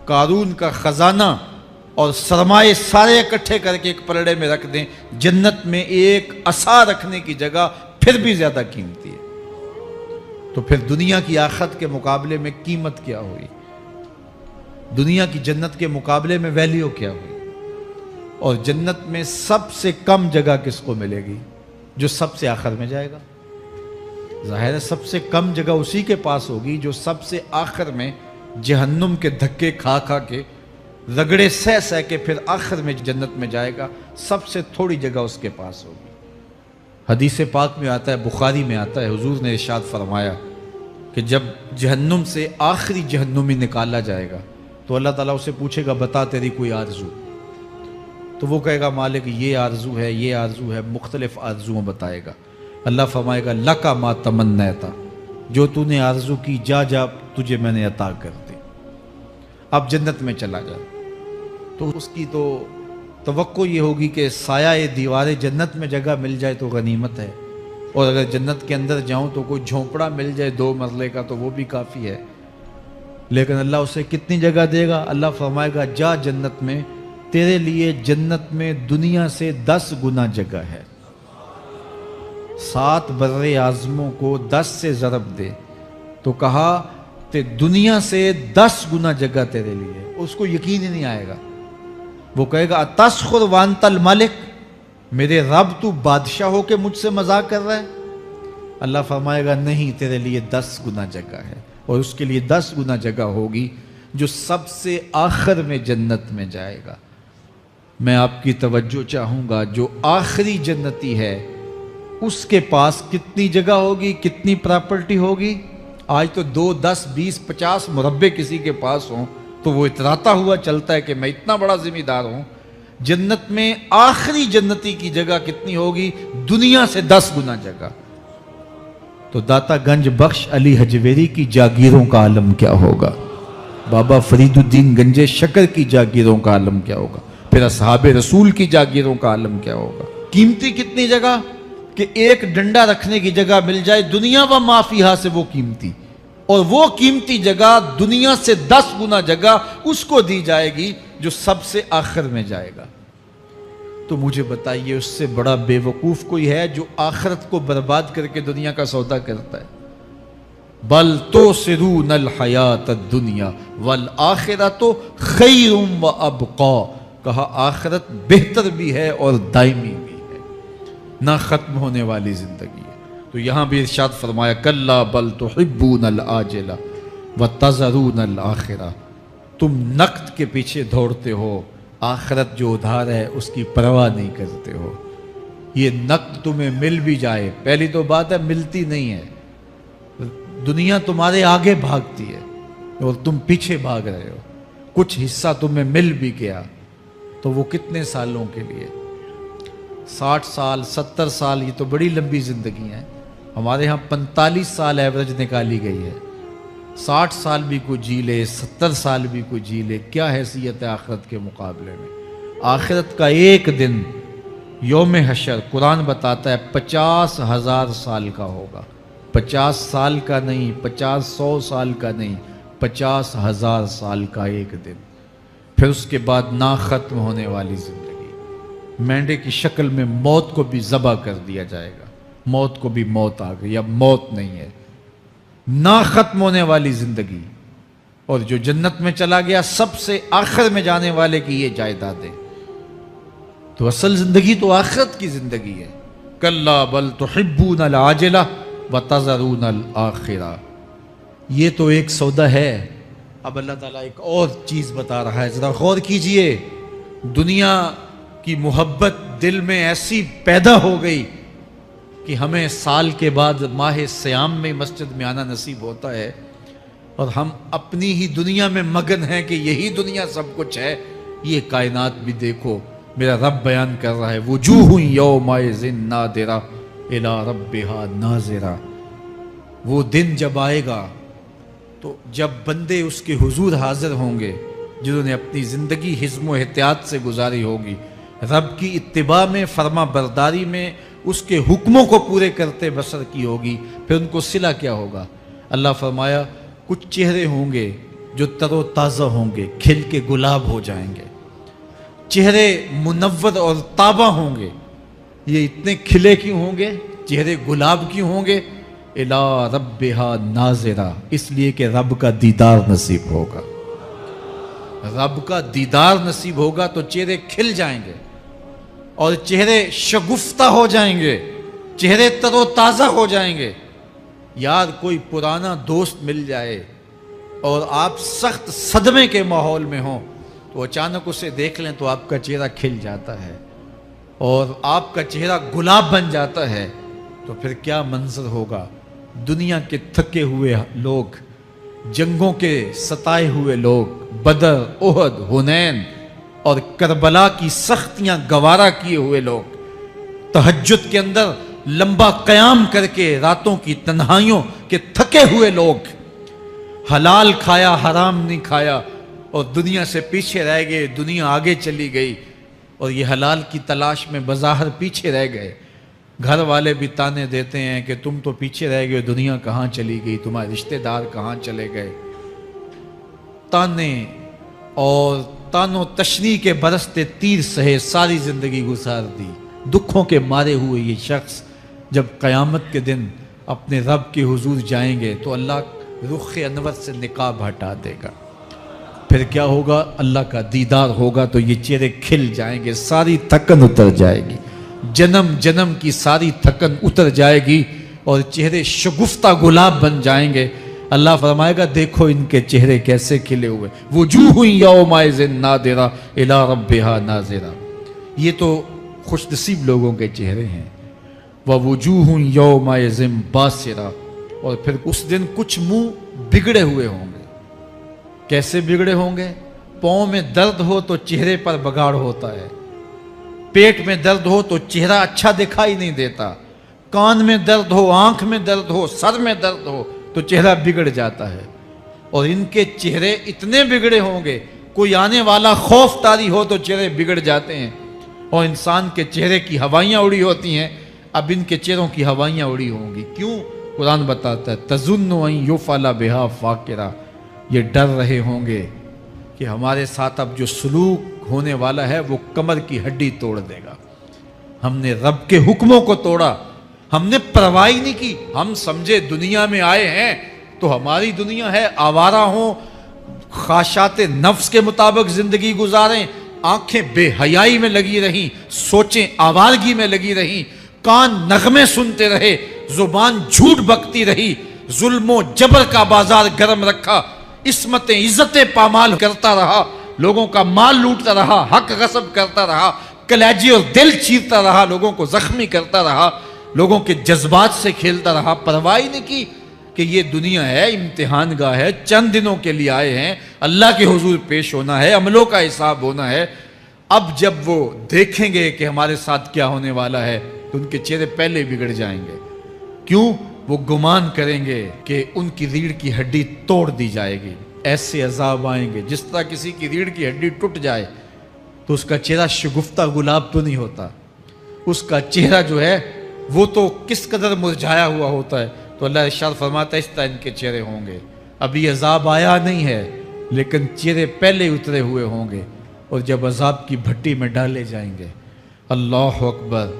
قارون کا خزانہ اور سرمائے سارے اکٹھے کر کے ایک پلڑے میں رکھ دیں، جنت میں ایک عصا رکھنے کی جگہ پھر بھی زیادہ قیمتی ہے. تو پھر دنیا کی آخرت کے مقابلے میں قیمت کیا ہوئی؟ دنیا کی جنت کے مقابلے میں ویلیو کیا ہوئی؟ اور جنت میں سب سے کم جگہ کس کو ملے گی؟ جو سب سے آخر میں جائے گا. ظاہر ہے سب سے کم جگہ اسی کے پاس ہوگی جو سب سے آخر میں جہنم کے دھکے کھا کھا کے، رگڑے سہ سہ کے پھر آخر میں جنت میں جائے گا. سب سے تھوڑی جگہ اس کے پاس ہوگی. حدیث پاک میں آتا ہے، بخاری میں آتا ہے، حضور نے ارشاد فرمایا کہ جب جہنم سے آخری جہنمی نکالا جائے گا تو اللہ تعالیٰ اسے پوچھے گا بتا تیری کوئی آرزو، تو وہ کہے گا مالک یہ آرزو ہے، یہ آرزو ہے، مختلف آرزویں بتائے گا۔ اللہ فرمائے گا لکا ما تمنیتا، جو تو نے آرزو کی جا جا تجھے میں نے عطا کر دی، اب جنت میں چلا جا۔ تو اس کی تو توقع یہ ہوگی کہ سایہ دیوار جنت میں جگہ مل جائے تو غنیمت ہے، اور اگر جنت کے اندر جاؤں تو کوئی جھونپڑا مل جائے 2 مرلے کا تو وہ بھی کافی ہے۔ لیکن اللہ اسے کتنی جگہ دے گا؟ اللہ فرمائے گا جا جنت میں، تیرے لیے جنت میں دنیا سے 10 گنا جگہ ہے۔ 7 بر اعظموں کو 10 سے ضرب دے تو کہا کہ دنیا سے 10 گنا جگہ تیرے لیے۔ اس کو یقین ہی نہیں آئے گا، وہ کہے گا اتسخر وانت الملک، میرے رب تو بادشاہ ہو کے مجھ سے مذاق کر رہا ہے؟ اللہ فرمائے گا نہیں، تیرے لیے 10 گنا جگہ ہے، اور اس کے لیے 10 گنا جگہ ہوگی جو سب سے آخر میں جنت میں جائے گا۔ میں آپ کی توجہ چاہوں گا، جو آخری جنتی ہے اس کے پاس کتنی جگہ ہوگی، کتنی پراپرٹی ہوگی؟ آج تو 2 10 20 50 مربع کسی کے پاس ہوں تو وہ اتراتا ہوا چلتا ہے کہ میں اتنا بڑا ذمہ دار ہوں۔ جنت میں آخری جنتی کی جگہ کتنی ہوگی؟ دنیا سے 10 گنا جگہ۔ تو داتا گنج بخش علی حجویری کی جاگیروں کا عالم کیا ہوگا؟ بابا فرید الدین گنجے شکر کی جاگیروں کا عالم کیا ہوگا؟ پھر اصحاب رسول کی جاگیروں کا عالم کیا ہوگا؟ قیمتی کتنی جگہ کہ ایک ڈنڈا رکھنے کی جگہ مل جائے، دنیا و ما فیہا سے وہ قیمتی، اور وہ قیمتی جگہ دنیا سے 10 گنا جگہ اس کو دی جائے گی جو سب سے آخر میں جائے گا۔ تو مجھے بتائیے اس سے بڑا بے وقوف کوئی ہے جو آخرت کو برباد کر کے دنیا کا سودا کرتا ہے؟ بل تؤثرون الحیات الدنیا والآخرۃ خیر وابقا، کہا آخرت بہتر بھی ہے اور دائمی بھی ہے، نہ ختم ہونے والی زندگی ہے۔ تو یہاں بھی ارشاد فرمایا کلا بل تحبون العاجلہ وتذرون الآخرہ، تم نقد کے پیچھے دوڑتے ہو، آخرت جو ادھار ہے اس کی پرواہ نہیں کرتے ہو۔ یہ نقد تمہیں مل بھی جائے، پہلی تو بات ہے ملتی نہیں ہے، دنیا تمہارے آگے بھاگتی ہے اور تم پیچھے بھاگ رہے ہو۔ کچھ حصہ تمہیں مل بھی گیا تو وہ کتنے سالوں کے لیے؟ 60 سال 70 سال، یہ تو بڑی لمبی زندگی ہے۔ ہمارے ہاں 45 سال ایوریج نکالی گئی ہے۔ 60 سال بھی کوئی جی لے، 70 سال بھی کوئی جی لے، کیا حیثیت ہے آخرت کے مقابلے میں؟ آخرت کا ایک دن یوم حشر قرآن بتاتا ہے 50,000 سال کا ہوگا۔ 50 سال کا نہیں، 50-100 سال کا نہیں، 50,000 سال کا ایک دن۔ پھر اس کے بعد نہ ختم ہونے والی زندگی، مینڈے کی شکل میں موت کو بھی ذبح کر دیا جائے گا۔ موت کو بھی موت آ گئی، اب موت نہیں ہے، نہ ختم ہونے والی زندگی۔ اور جو جنت میں چلا گیا سب سے آخر میں جانے والے کی یہ جائیدادیں۔ تو اصل زندگی تو آخرت کی زندگی ہے۔ کلا بل تحبون العاجلہ وتذرون الآخرہ، یہ تو ایک سودا ہے۔ اب اللہ تعالیٰ ایک اور چیز بتا رہا ہے، ذرا غور کیجئے۔ دنیا کی محبت دل میں ایسی پیدا ہو گئی کہ ہمیں سال کے بعد ماہ سیام میں مسجد میں آنا نصیب ہوتا ہے، اور ہم اپنی ہی دنیا میں مگن ہیں کہ یہی دنیا سب کچھ ہے۔ یہ کائنات بھی دیکھو، میرا رب بیان کر رہا ہے وجوہ یومئذ ناظرہ الی ربہا ناظرہ۔ وہ دن جب آئے گا تو جب بندے اس کے حضور حاضر ہوں گے جنہوں نے اپنی زندگی حزم و احتیاط سے گزاری ہوگی، رب کی اتباع میں، فرما برداری میں، اس کے حکموں کو پورے کرتے بسر کی ہوگی، پھر ان کو صلہ کیا ہوگا؟ اللہ فرمایا کچھ چہرے ہوں گے جو تر و تازہ ہوں گے، کھل کے گلاب ہو جائیں گے، چہرے منور اور تابہ ہوں گے۔ یہ اتنے کھلے کیوں ہوں گے؟ چہرے گلاب کیوں ہوں گے؟ الی ربہا ناظرہ، اس لیے کہ رب کا دیدار نصیب ہوگا۔ رب کا دیدار نصیب ہوگا تو چہرے کھل جائیں گے اور چہرے شگفتہ ہو جائیں گے، چہرے تر و تازہ ہو جائیں گے۔ یار کوئی پرانا دوست مل جائے اور آپ سخت صدمے کے ماحول میں ہوں تو اچانک اسے دیکھ لیں تو آپ کا چہرہ کھل جاتا ہے۔ اور آپ کا چہرہ گلاب بن جاتا ہے تو پھر کیا منظر ہوگا. دنیا کے تھکے ہوئے لوگ، جنگوں کے ستائے ہوئے لوگ، بدر، احد، حنین اور کربلا کی سختیاں گوارا کیے ہوئے لوگ، تہجد کے اندر لمبا قیام کر کے راتوں کی تنہائیوں کے تھکے ہوئے لوگ، حلال کھایا حرام نہیں کھایا اور دنیا سے پیچھے رہ گئے، دنیا آگے چلی گئی اور یہ حلال کی تلاش میں بظاہر پیچھے رہ گئے. گھر والے بھی تانے دیتے ہیں کہ تم تو پیچھے رہ گئے، دنیا کہاں چلی گئی، تمہارے رشتہ دار کہاں چلے گئے. تانے اور تانوں تشنیع کے برستے تیر سہے ساری زندگی گزار دی. دکھوں کے مارے ہوئے یہ شخص جب قیامت کے دن اپنے رب کے حضور جائیں گے تو اللہ رخ انور سے نقاب ہٹا دے گا. پھر کیا ہوگا؟ اللہ کا دیدار ہوگا تو یہ چہرے کھل جائیں گے، ساری تھکن اتر جائے گی، جنم جنم کی ساری تھکن اتر جائے گی اور چہرے شگفتہ گلاب بن جائیں گے. اللہ فرمائے گا دیکھو ان کے چہرے کیسے کھلے ہوئے، وجوہ یومئذ ناظرہ الی ربہا ناظرہ. یہ تو خوش نصیب لوگوں کے چہرے ہیں. ووجوہ یومئذ باسرہ. اور پھر اس دن کچھ منہ بگڑے ہوئے ہوں گے. کیسے بگڑے ہوں گے؟ پاؤں میں درد ہو تو چہرے پر بگاڑ ہوتا ہے، پیٹ میں درد ہو تو چہرہ اچھا دکھائی نہیں دیتا، کان میں درد ہو، آنکھ میں درد ہو، سر میں درد ہو تو چہرہ بگڑ جاتا ہے. اور ان کے چہرے اتنے بگڑے ہوں گے، کوئی آنے والا خوف طاری ہو تو چہرے بگڑ جاتے ہیں. اور انسان کے چہرے کی ہوائیاں اڑی ہوتی ہیں، اب ان کے چہروں کی ہوائیاں اڑی ہوں گی. کیوں؟ قرآن بتاتا ہے تظن ان یفعل بہا فاقرہ. یہ ڈر رہے ہوں گے کہ ہمارے ساتھ اب جو سلوک ہونے والا ہے وہ کمر کی ہڈی توڑ دے گا. ہم نے رب کے حکموں کو توڑا، ہم نے پرواہ نہیں کی. ہم سمجھے دنیا میں آئے ہیں تو ہماری دنیا ہے، آوارہ ہوں، خواہشات نفس کے مطابق زندگی گزاریں، آنکھیں بے حیائی میں لگی رہیں، سوچیں آوارگی میں لگی رہیں، کان نغمے سنتے رہے، زبان جھوٹ بکتی رہی، ظلم و جبر کا بازار گرم رکھا، عصمتیں عزتیں پامال کرتا رہا، لوگوں کا مال لوٹتا رہا، حق غصب کرتا رہا، کلیجے اور دل چیرتا رہا، لوگوں کو زخمی کرتا رہا، لوگوں کے جذبات سے کھیلتا رہا. پرواہ نہیں کی کہ یہ دنیا ہے، امتحان گاہ ہے، چند دنوں کے لیے آئے ہیں، اللہ کے حضور پیش ہونا ہے، عملوں کا حساب ہونا ہے. اب جب وہ دیکھیں گے کہ ہمارے ساتھ کیا ہونے والا ہے تو ان کے چہرے پہلے بگڑ جائیں گے. کیوں؟ وہ گمان کریں گے کہ ان کی ریڑھ کی ہڈی توڑ دی جائے گی. ایسے عذاب آئیں گے جس طرح کسی کی ریڑھ کی ہڈی ٹوٹ جائے تو اس کا چہرہ شگفتہ گلاب تو نہیں ہوتا، اس کا چہرہ جو ہے وہ تو کس قدر مرجھایا ہوا ہوتا ہے. تو اللہ ارشاد فرماتا ہے اس طرح ان کے چہرے ہوں گے. ابھی عذاب آیا نہیں ہے لیکن چہرے پہلے اترے ہوئے ہوں گے اور جب عذاب کی بھٹی میں ڈالے جائیں گے. اللہ اکبر.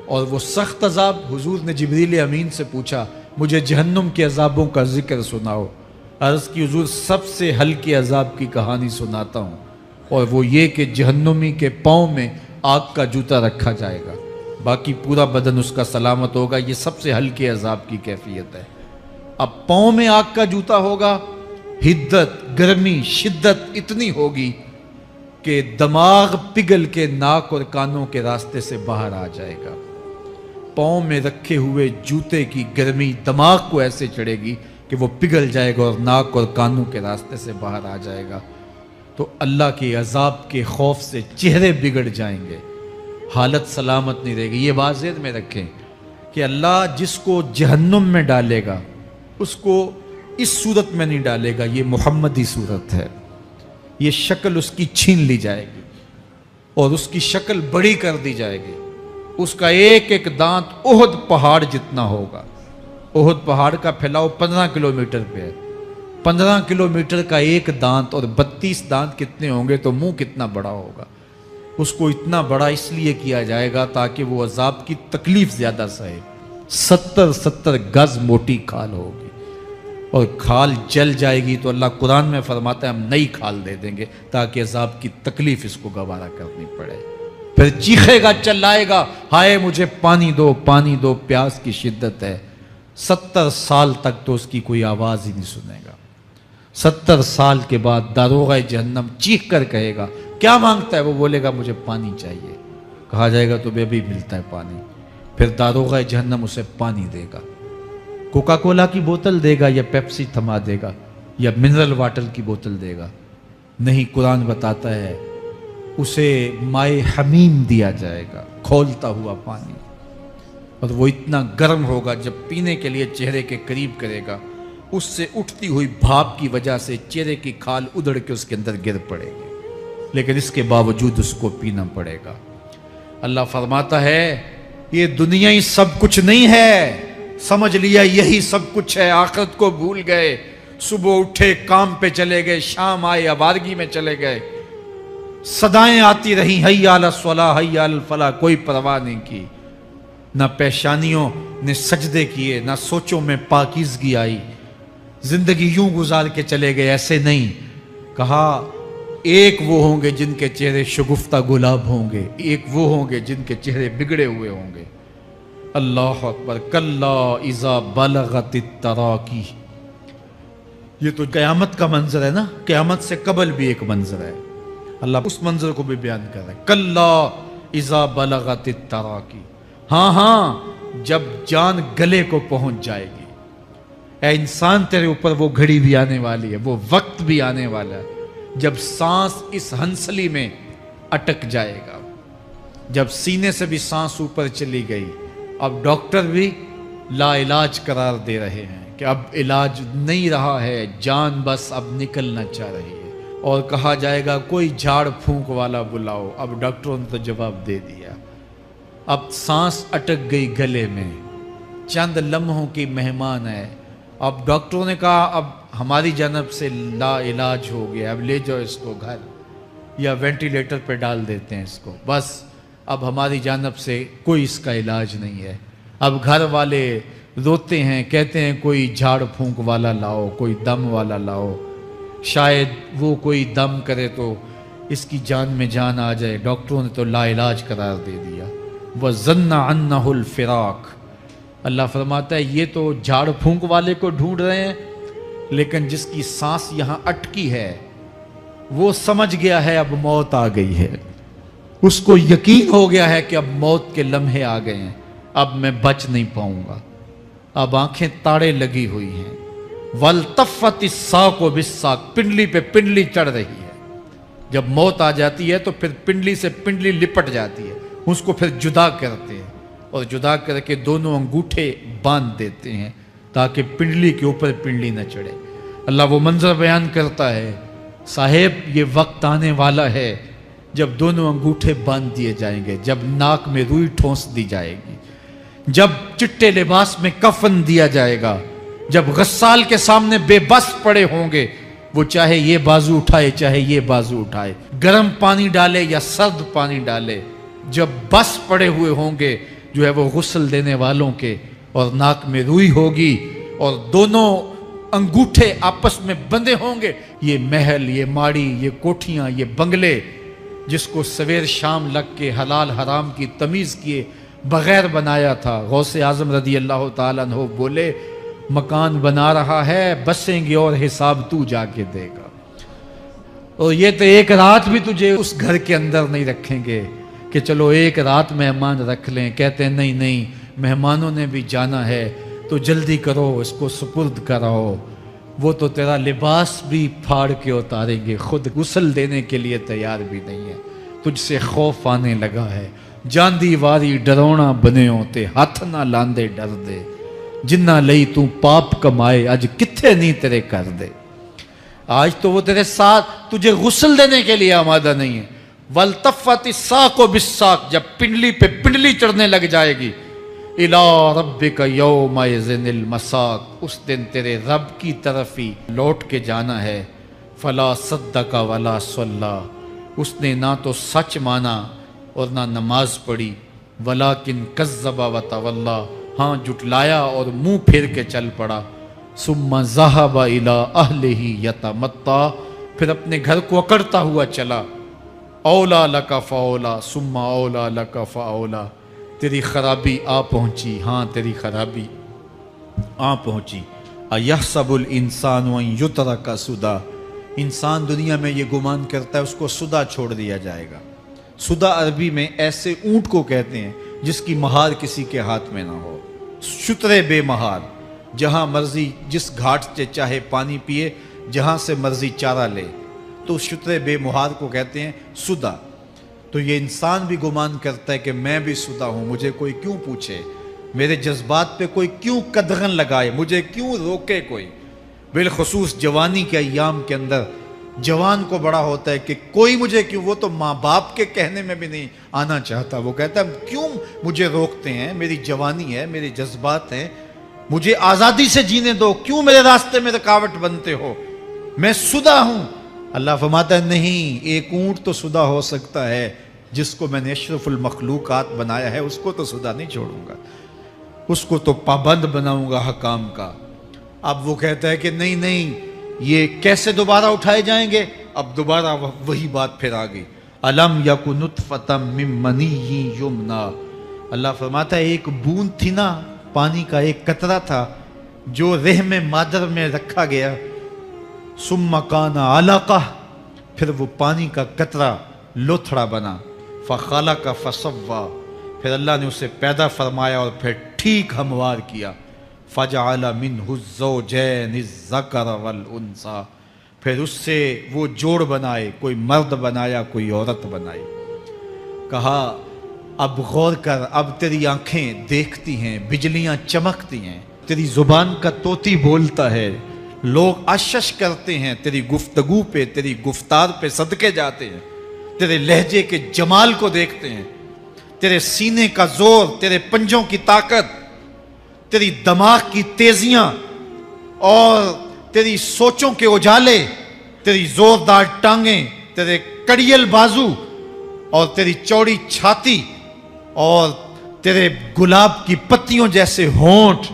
اور وہ سخت عذاب، حضور نے جبریل امین سے پوچھا مجھے جہنم کے عذابوں کا ذکر سناؤ. عرض کی حضور سب سے ہلکے عذاب کی کہانی سناتا ہوں، اور وہ یہ کہ جہنمی کے پاؤں میں آگ کا جوتا رکھا جائے گا، باقی پورا بدن اس کا سلامت ہوگا. یہ سب سے ہلکے عذاب کی کیفیت ہے. اب پاؤں میں آگ کا جوتا ہوگا، حدت، گرمی، شدت اتنی ہوگی کہ دماغ پگھل کے ناک اور کانوں کے راستے سے باہر آ جائے گا. پاؤں میں رکھے ہوئے جوتے کی گرمی دماغ کو ایسے چڑھے گی کہ وہ پگھل جائے گا اور ناک اور کانوں کے راستے سے باہر آ جائے گا. تو اللہ کے عذاب کے خوف سے چہرے بگڑ جائیں گے، حالت سلامت نہیں رہے گی. یہ بات ذہن میں رکھیں کہ اللہ جس کو جہنم میں ڈالے گا اس کو اس صورت میں نہیں ڈالے گا. یہ محمدی صورت ہے، یہ شکل اس کی چھین لی جائے گی اور اس کی شکل بڑی کر دی جائے گی. اس کا ایک ایک دانت احد پہاڑ جتنا ہوگا. احد پہاڑ کا پھیلاؤ 15 کلومیٹر پہ ہے. 15 کلومیٹر کا ایک دانت اور 32 دانت کتنے ہوں گے تو منہ کتنا بڑا ہوگا. اس کو اتنا بڑا اس لیے کیا جائے گا تاکہ وہ عذاب کی تکلیف زیادہ سہے. 70 گز موٹی کھال ہوگی اور کھال جل جائے گی تو اللہ قرآن میں فرماتا ہے ہم نئی کھال دے دیں گے تاکہ عذاب کی تکلیف اس کو گوارا کرنی پڑے. پھر چیخے گا، چلائے گا، ہائے مجھے پانی دو، پانی دو، پیاس کی شدت ہے. 70 سال تک تو اس کی کوئی آواز ہی نہیں سنے گا. 70 سال کے بعد داروغہ جہنم چیخ کر کہے گا کیا مانگتا ہے؟ وہ بولے گا مجھے پانی چاہیے. کہا جائے گا تمہیں ابھی ملتا ہے پانی، پھر داروغہ جہنم اسے پانی دے گا، کوکا کولا کی بوتل دے گا یا پیپسی تھما دے گا یا منرل واٹر کی بوتل دے گا؟ نہیں، قرآن بتاتا ہے اسے مائے حمیم دیا جائے گا، کھولتا ہوا پانی، اور وہ اتنا گرم ہوگا جب پینے کے لیے چہرے کے قریب کرے گا اس سے اٹھتی ہوئی بھاپ کی وجہ سے چہرے کی کھال ادڑ کے اس کے اندر گر پڑے گی، لیکن اس کے باوجود اس کو پینا پڑے گا۔ اللہ فرماتا ہے یہ دنیا ہی سب کچھ نہیں ہے، سمجھ لیا یہی سب کچھ ہے، آخرت کو بھول گئے، صبح اٹھے کام پہ چلے گئے، شام آئے آوارگی میں چلے گئے، صدائیں آتی رہیں حی علی الصلاح حی علی الفلاح، کوئی پرواہ نہیں کی، نہ پیشانیوں نے سجدے کیے، نہ سوچوں میں پاکیزگی آئی، زندگی یوں گزار کے چلے گئے۔ ایسے نہیں، کہا ایک وہ ہوں گے جن کے چہرے شگفتہ گلاب ہوں گے، ایک وہ ہوں گے جن کے چہرے بگڑے ہوئے ہوں گے۔ اللہ اکبر، کلا اذا بلغت التراقی، یہ تو قیامت کا منظر ہے نا، قیامت سے قبل بھی ایک منظر ہے، اللہ اس منظر کو بھی بیان کر رہا ہے، کلا اذا بلغت التراقی، ہاں جب جان گلے کو پہنچ جائے گی، اے انسان تیرے اوپر وہ گھڑی بھی آنے والی ہے، وہ وقت بھی آنے والا ہے جب سانس اس ہنسلی میں اٹک جائے گا، جب سینے سے بھی سانس اوپر چلی گئی، اب ڈاکٹر بھی لا علاج قرار دے رہے ہیں کہ اب علاج نہیں رہا ہے، جان بس اب نکلنا چاہ رہی ہے، اور کہا جائے گا کوئی جھاڑ پھونک والا بلاؤ، اب ڈاکٹروں نے تو جواب دے دیا، اب سانس اٹک گئی گلے میں، چند لمحوں کی مہمان ہے، اب ڈاکٹروں نے کہا اب ہماری جانب سے لا علاج ہو گیا، اب لے جاؤ اس کو گھر یا وینٹیلیٹر پہ ڈال دیتے ہیں اس کو، بس اب ہماری جانب سے کوئی اس کا علاج نہیں ہے۔ اب گھر والے روتے ہیں، کہتے ہیں کوئی جھاڑ پھونک والا لاؤ، کوئی دم والا لاؤ، شاید وہ کوئی دم کرے تو اس کی جان میں جان آ جائے، ڈاکٹروں نے تو لا علاج قرار دے دیا۔ وَظَنَّ عَنَّهُ الْفِرَاقُ، اللہ فرماتا ہے یہ تو جھاڑ پھونک والے کو ڈھونڈ رہے ہیں، لیکن جس کی سانس یہاں اٹکی ہے وہ سمجھ گیا ہے اب موت آ گئی ہے، اس کو یقین ہو گیا ہے کہ اب موت کے لمحے آ گئے ہیں، اب میں بچ نہیں پاؤں گا، اب آنکھیں تاڑے لگی ہوئی ہیں، وَالْتَفَّتِ السَّاقُ بِالسَّاقِ، پنڈلی پہ پنڈلی چڑھ رہی ہے، جب موت آ جاتی ہے تو پھر پنڈلی سے پنڈلی لپٹ جاتی ہے، اس کو پھر جدا کرتے ہیں اور جدا کر کے دونوں انگوٹھے باندھ دیتے ہیں تاکہ پنڈلی کے اوپر پنڈلی نہ چڑھے۔ اللہ وہ منظر بیان کرتا ہے، صاحب یہ وقت آنے والا ہے جب دونوں انگوٹھے باندھ دیے جائیں گے، جب ناک میں روئی ٹھونس دی جائے گی، جب چٹے لباس میں کفن دیا جائے گا، جب غسال کے سامنے بے بس پڑے ہوں گے، وہ چاہے یہ بازو اٹھائے چاہے یہ بازو اٹھائے، گرم پانی ڈالے یا سرد پانی ڈالے، جب بس پڑے ہوئے ہوں گے جو ہے وہ غسل دینے والوں کے، اور ناک میں روئی ہوگی اور دونوں انگوٹھے آپس میں بندھے ہوں گے، یہ محل، یہ ماڑی، یہ کوٹھیاں، یہ بنگلے جس کو سویر شام لگ کے حلال حرام کی تمیز کیے بغیر بنایا تھا، غوث اعظم رضی اللہ تعالیٰ عنہ بولے مکان بنا رہا ہے، بسیں گے اور حساب تو جا کے دے گا، اور یہ تو ایک رات بھی تجھے اس گھر کے اندر نہیں رکھیں گے کہ چلو ایک رات مہمان رکھ لیں، کہتے ہیں نہیں نہیں مہمانوں نے بھی جانا ہے تو جلدی کرو اس کو سپرد کراؤ، وہ تو تیرا لباس بھی پھاڑ کے اتاریں گے، خود غسل دینے کے لیے تیار بھی نہیں ہے، تجھ سے خوف آنے لگا ہے، جاندی واری ڈرونا بنے ہوتے ہاتھ نہ لاندے ڈر دے، جنہ لئی تو پاپ کمائے اج کتھے نہیں تیرے کر دے، آج تو وہ تیرے ساتھ تجھے غسل دینے کے لیے آمادہ نہیں ہے۔ وَالْتَفَّتِ السَّاقُ بِالسَّاقِ، جب پنڈلی پہ پنڈلی چڑھنے لگ جائے گی، إِلَىٰ رَبِّكَ يَوْمَئِذٍ الْمَسَاقُ، اس دن تیرے رب کی طرف ہی لوٹ کے جانا ہے۔ فَلَا صَدَّقَ وَلَا صَلَّىٰ، اس نے نہ تو سچ مانا اور نہ نماز پڑھی، وَلَٰكِنْ كَذَّبَ وَتَوَلَّىٰ، ہاں جھٹلایا اور منہ پھیر کے چل پڑا۔ ثُمَّ ذَهَبَ إِلَىٰ أَهْلِهِ يَتَمَطَّىٰ، پھر اپنے گھر کو اکڑتا ہوا چلا۔ اولا لک فاولا ثم اولا لک فاولا، تیری خرابی آ پہنچی، ہاں تیری خرابی آ پہنچی۔ ایحسب الانسان ان یترک سدی، انسان دنیا میں یہ گمان کرتا ہے اس کو سدا چھوڑ دیا جائے گا، سدا عربی میں ایسے اونٹ کو کہتے ہیں جس کی مہار کسی کے ہاتھ میں نہ ہو، شترے بے مہار، جہاں مرضی جس گھاٹ سے چاہے پانی پیے، جہاں سے مرضی چارہ لے، تو شترے بے مہار کو کہتے ہیں سدا۔ تو یہ انسان بھی گمان کرتا ہے کہ میں بھی سدا ہوں، مجھے کوئی کیوں پوچھے، میرے جذبات پہ کوئی کیوں قدغن لگائے، مجھے کیوں روکے کوئی۔ بالخصوص جوانی کے ایام کے اندر جوان کو بڑا ہوتا ہے کہ کوئی مجھے کیوں، وہ تو ماں باپ کے کہنے میں بھی نہیں آنا چاہتا، وہ کہتا ہے کیوں مجھے روکتے ہیں، میری جوانی ہے، میرے جذبات ہیں، مجھے آزادی سے جینے دو، کیوں میرے راستے میں رکاوٹ بنتے ہو، میں سدا ہوں۔ اللہ فرماتا ہے نہیں، ایک اونٹ تو سدا ہو سکتا ہے، جس کو میں نے اشرف المخلوقات بنایا ہے اس کو تو سدا نہیں چھوڑوں گا، اس کو تو پابند بناؤں گا حکام کا۔ اب وہ کہتا ہے کہ نہیں نہیں، یہ کیسے دوبارہ اٹھائے جائیں گے؟ اب دوبارہ وہی بات پھر آ گئی، الم یکن نطفۃ من منی یمنا۔ اللہ فرماتا ہے ایک بوند تھی نا، پانی کا ایک قطرہ تھا جو رحم مادر میں رکھا گیا، ثم کان علقہ، پھر وہ پانی کا قطرہ لوتھڑا بنا، فخلق فسوی، پھر اللہ نے اسے پیدا فرمایا اور پھر ٹھیک ہموار کیا، فجعل منہ الزوجین الذکر والانثی، پھر اس سے وہ جوڑ بنائے، کوئی مرد بنایا کوئی عورت بنائی۔ کہا اب غور کر، اب تیری آنکھیں دیکھتی ہیں، بجلیاں چمکتی ہیں، تیری زبان کا طوطی بولتا ہے، لوگ اشش کرتے ہیں تیری گفتگو پہ، تیری گفتار پہ صدقے جاتے ہیں، تیرے لہجے کے جمال کو دیکھتے ہیں، تیرے سینے کا زور، تیرے پنجوں کی طاقت، تیری دماغ کی تیزیاں اور تیری سوچوں کے اجالے، تیری زوردار ٹانگیں، تیرے کڑیل بازو اور تیری چوڑی چھاتی اور تیرے گلاب کی پتیوں جیسے ہونٹ،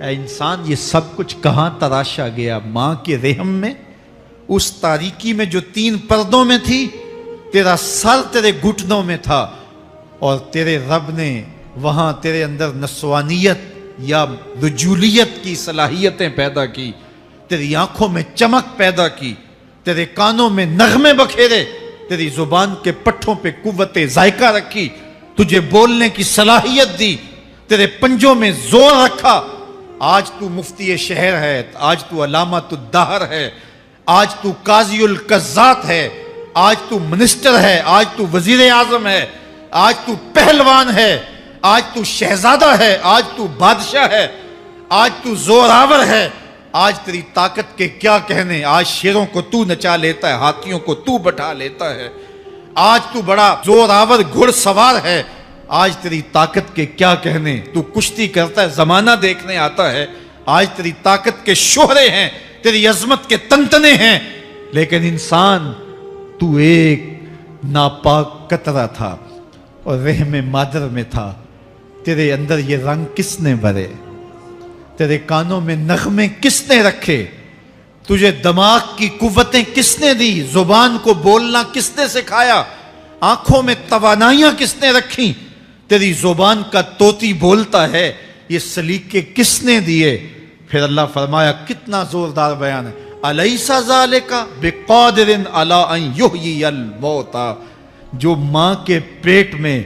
اے انسان یہ سب کچھ کہاں تراشا گیا؟ ماں کے رحم میں، اس تاریکی میں جو 3 پردوں میں تھی، تیرا سر تیرے گھٹنوں میں تھا، اور تیرے رب نے وہاں تیرے اندر نسوانیت یا رجولیت کی صلاحیتیں پیدا کی، تیری آنکھوں میں چمک پیدا کی، تیرے کانوں میں نغمے بکھیرے، تیری زبان کے پٹھوں پہ قوت ذائقہ رکھی، تجھے بولنے کی صلاحیت دی، تیرے پنجوں میں زور رکھا۔ آج تو مفتی شہر ہے، آج تو علامۃ الدہر ہے، آج تو قاضی القضات ہے، آج تو منسٹر ہے، آج تو وزیر اعظم ہے، آج تو پہلوان ہے، آج تو شہزادہ ہے، آج تو بادشاہ ہے، آج تو زوراور ہے، آج تیری طاقت کے کیا کہنے، آج شیروں کو تو نچا لیتا ہے، ہاتھیوں کو تو بٹھا لیتا ہے، آج تو بڑا زوراور گھڑ سوار ہے، آج تیری طاقت کے کیا کہنے، تو کشتی کرتا ہے، زمانہ دیکھنے آتا ہے، آج تیری طاقت کے شوہرے ہیں، تیری عظمت کے تنتنے ہیں، لیکن انسان تو ایک ناپاک قطرہ تھا اور رحم مادر میں تھا، تیرے اندر یہ رنگ کس نے بھرے، تیرے کانوں میں نغمے کس نے رکھے، تجھے دماغ کی قوتیں کس نے دی، زبان کو بولنا کس نے سکھایا، آنکھوں میں توانائیاں کس نے رکھیں، تیری زبان کا طوطی بولتا ہے، یہ سلیقے کس نے دیے؟ پھر اللہ فرمایا، کتنا زوردار بیان ہے، الیس ذالک بقادر علی ان یحیی الموتى، جو ماں کے پیٹ میں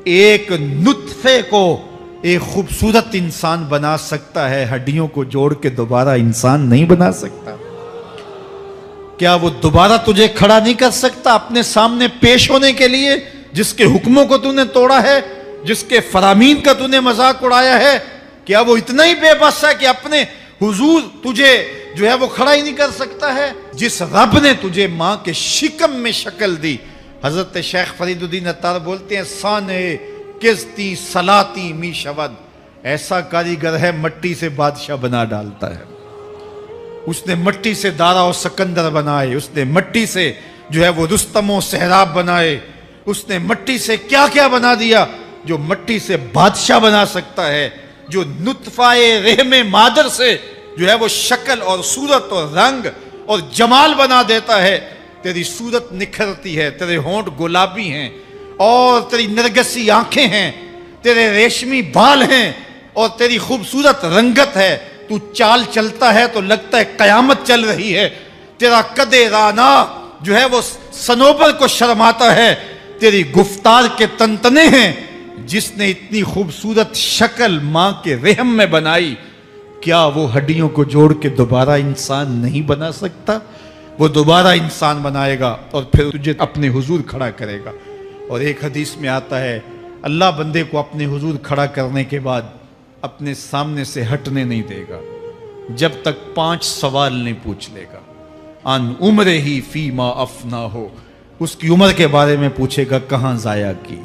ایک نطفے کو ایک خوبصورت انسان بنا سکتا ہے، ہڈیوں کو جوڑ کے دوبارہ انسان نہیں بنا سکتا؟ کیا وہ دوبارہ تجھے کھڑا نہیں کر سکتا اپنے سامنے پیش ہونے کے لیے، جس کے حکموں کو تو نے توڑا ہے، جس کے فرامین کا تو نے مذاق اڑایا ہے؟ کیا وہ اتنا ہی بے بس ہے کہ اپنے حضور تجھے جو ہے وہ کھڑا ہی نہیں کر سکتا ہے؟ جس رب نے تجھے ماں کے شکم میں شکل دی، حضرت شیخ فرید الدین عطار بولتے ہیں، سانے کستی سلاتی می شود، ایسا کاریگر ہے مٹی سے بادشاہ بنا ڈالتا ہے۔ اس نے مٹی سے دارا و سکندر بنائے، اس نے مٹی سے جو ہے وہ رستم و سہراب بنائے، اس نے مٹی سے کیا کیا بنا دیا، جو مٹی سے بادشاہ بنا سکتا ہے، جو نطفہ رحم مادر سے جو ہے وہ شکل اور صورت اور رنگ اور جمال بنا دیتا ہے۔ تیری صورت نکھرتی ہے، تیرے ہونٹ گلابی ہیں اور تیری نرگسی آنکھیں ہیں، تیرے ریشمی بال ہیں اور تیری خوبصورت رنگت ہے، تو چال چلتا ہے تو لگتا ہے قیامت چل رہی ہے، تیرا قد رانا جو ہے وہ صنوبر کو شرماتا ہے، تیری گفتار کے تنتنے ہیں. جس نے اتنی خوبصورت شکل ماں کے رحم میں بنائی، کیا وہ ہڈیوں کو جوڑ کے دوبارہ انسان نہیں بنا سکتا؟ وہ دوبارہ انسان بنائے گا اور پھر تجھے اپنے حضور کھڑا کرے گا. اور ایک حدیث میں آتا ہے اللہ بندے کو اپنے حضور کھڑا کرنے کے بعد اپنے سامنے سے ہٹنے نہیں دے گا جب تک 5 سوال نہیں پوچھ لے گا. ان عمر ہی فی ما افنا ہو، اس کی عمر کے بارے میں پوچھے گا کہاں ضائع کی.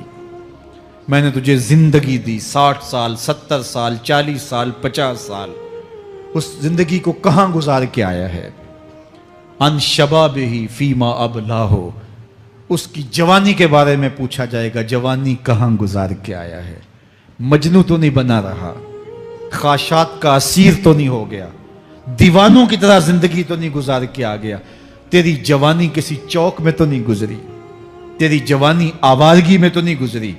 میں نے تجھے زندگی دی 60 سال 70 سال 40 سال 50 سال، اس زندگی کو کہاں گزار کے آیا ہے. ان شباب ہی فی ما ابلا ہو، اس کی جوانی کے بارے میں پوچھا جائے گا جوانی کہاں گزار کے آیا ہے. مجنوں تو نہیں بنا رہا، خواہشات کا اسیر تو نہیں ہو گیا، دیوانوں کی طرح زندگی تو نہیں گزار کے آ گیا. تیری جوانی کسی چوک میں تو نہیں گزری، تیری جوانی آوارگی میں تو نہیں گزری،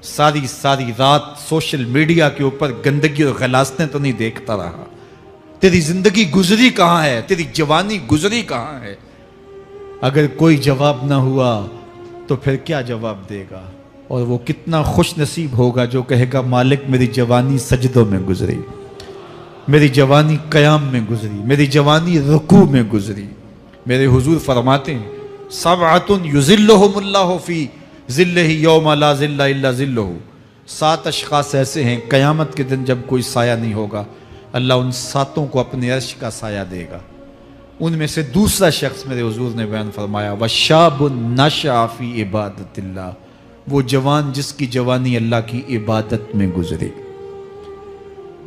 ساری رات سوشل میڈیا کے اوپر گندگی اور غلاستیں تو نہیں دیکھتا رہا. تیری زندگی گزری کہاں ہے؟ تیری جوانی گزری کہاں ہے؟ اگر کوئی جواب نہ ہوا تو پھر کیا جواب دے گا؟ اور وہ کتنا خوش نصیب ہوگا جو کہے گا مالک میری جوانی سجدوں میں گزری، میری جوانی قیام میں گزری، میری جوانی رکوع میں گزری. میرے حضور فرماتے ہیں سبعۃ یظلھم اللہ فی ظلہ یوم لا ظل الا ظلہ. 7 اشخاص ایسے ہیں قیامت کے دن جب کوئی سایہ نہیں ہوگا اللہ ان 7 کو اپنے عرش کا سایہ دے گا. ان میں سے دوسرا شخص میرے حضور نے بیان فرمایا وشاب نشأ فی عبادت اللہ، وہ جوان جس کی جوانی اللہ کی عبادت میں گزری.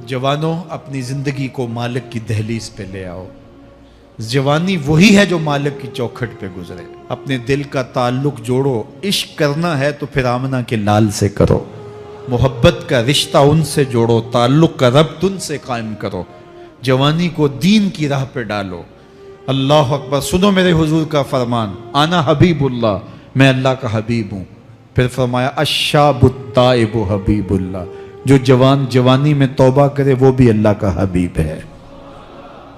جوانوں اپنی زندگی کو مالک کی دہلیز پہ لے آؤ. جوانی وہی ہے جو مالک کی چوکھٹ پہ گزرے. اپنے دل کا تعلق جوڑو، عشق کرنا ہے تو پھر آمنہ کے لال سے کرو، محبت کا رشتہ ان سے جوڑو، تعلق کا ربط ان سے قائم کرو. جوانی کو دین کی راہ پہ ڈالو. اللہ اکبر. سنو میرے حضور کا فرمان انا حبیب اللہ، میں اللہ کا حبیب ہوں. پھر فرمایا الشاب التائب حبیب اللہ، جو جوان جوانی میں توبہ کرے وہ بھی اللہ کا حبیب ہے.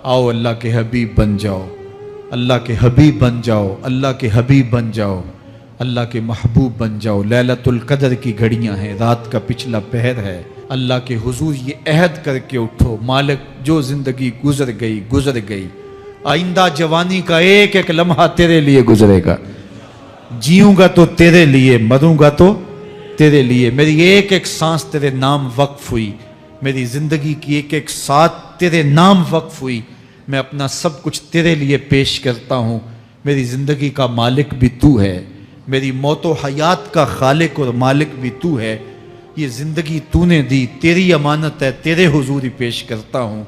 آؤ اللہ کے حبیب بن جاؤ، اللہ کے حبیب بن جاؤ، اللہ کے حبیب بن جاؤ، اللہ کے محبوب بن جاؤ. لیلۃ القدر کی گھڑیاں ہیں، رات کا پچھلا پہر ہے. اللہ کے حضور یہ عہد کر کے اٹھو مالک جو زندگی گزر گئی آئندہ جوانی کا ایک ایک لمحہ تیرے لیے گزرے گا. جیوں گا تو تیرے لیے، مروں گا تو تیرے لیے. میری ایک ایک سانس تیرے نام وقف ہوئی، میری زندگی کی ایک ایک ساتھ تیرے نام وقف ہوئی. میں اپنا سب کچھ تیرے لیے پیش کرتا ہوں. میری زندگی کا مالک بھی تو ہے، میری موت و حیات کا خالق اور مالک بھی تو ہے. یہ زندگی تو نے دی، تیری امانت ہے، تیرے حضور ہی پیش کرتا ہوں.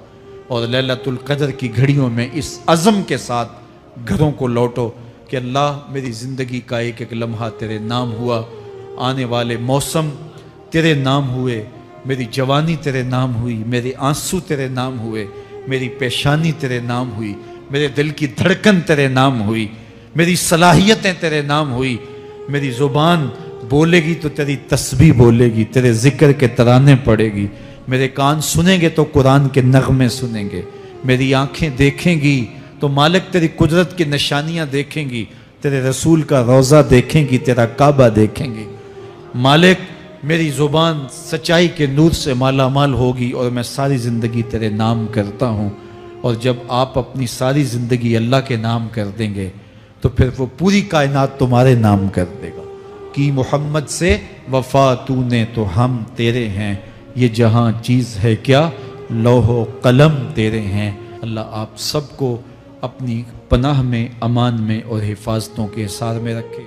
اور لیلۃ القدر کی گھڑیوں میں اس عزم کے ساتھ گھروں کو لوٹو کہ اللہ میری زندگی کا ایک ایک لمحہ تیرے نام ہوا، آنے والے موسم تیرے نام ہوئے، میری جوانی تیرے نام ہوئی، میرے آنسو تیرے نام ہوئے، میری پیشانی تیرے نام ہوئی، میرے دل کی دھڑکن تیرے نام ہوئی، میری صلاحیتیں تیرے نام ہوئی. میری زبان بولے گی تو تیری تسبیح بولے گی، تیرے ذکر کے ترانے پڑے گی. میرے کان سنیں گے تو قرآن کے نغمے سنیں گے. میری آنکھیں دیکھیں گی تو مالک تیری قدرت کی نشانیاں دیکھیں گی، تیرے رسول کا روضہ دیکھیں گی، تیرا کعبہ دیکھیں گی. مالک میری زبان سچائی کے نور سے مالا مال ہوگی اور میں ساری زندگی تیرے نام کرتا ہوں. اور جب آپ اپنی ساری زندگی اللہ کے نام کر دیں گے تو پھر وہ پوری کائنات تمہارے نام کر دے گا. کی محمد سے وفا تو نے تو ہم تیرے ہیں، یہ جہاں چیز ہے کیا لوح و قلم تیرے ہیں. اللہ آپ سب کو اپنی پناہ میں، امان میں اور حفاظتوں کے حصار میں رکھے.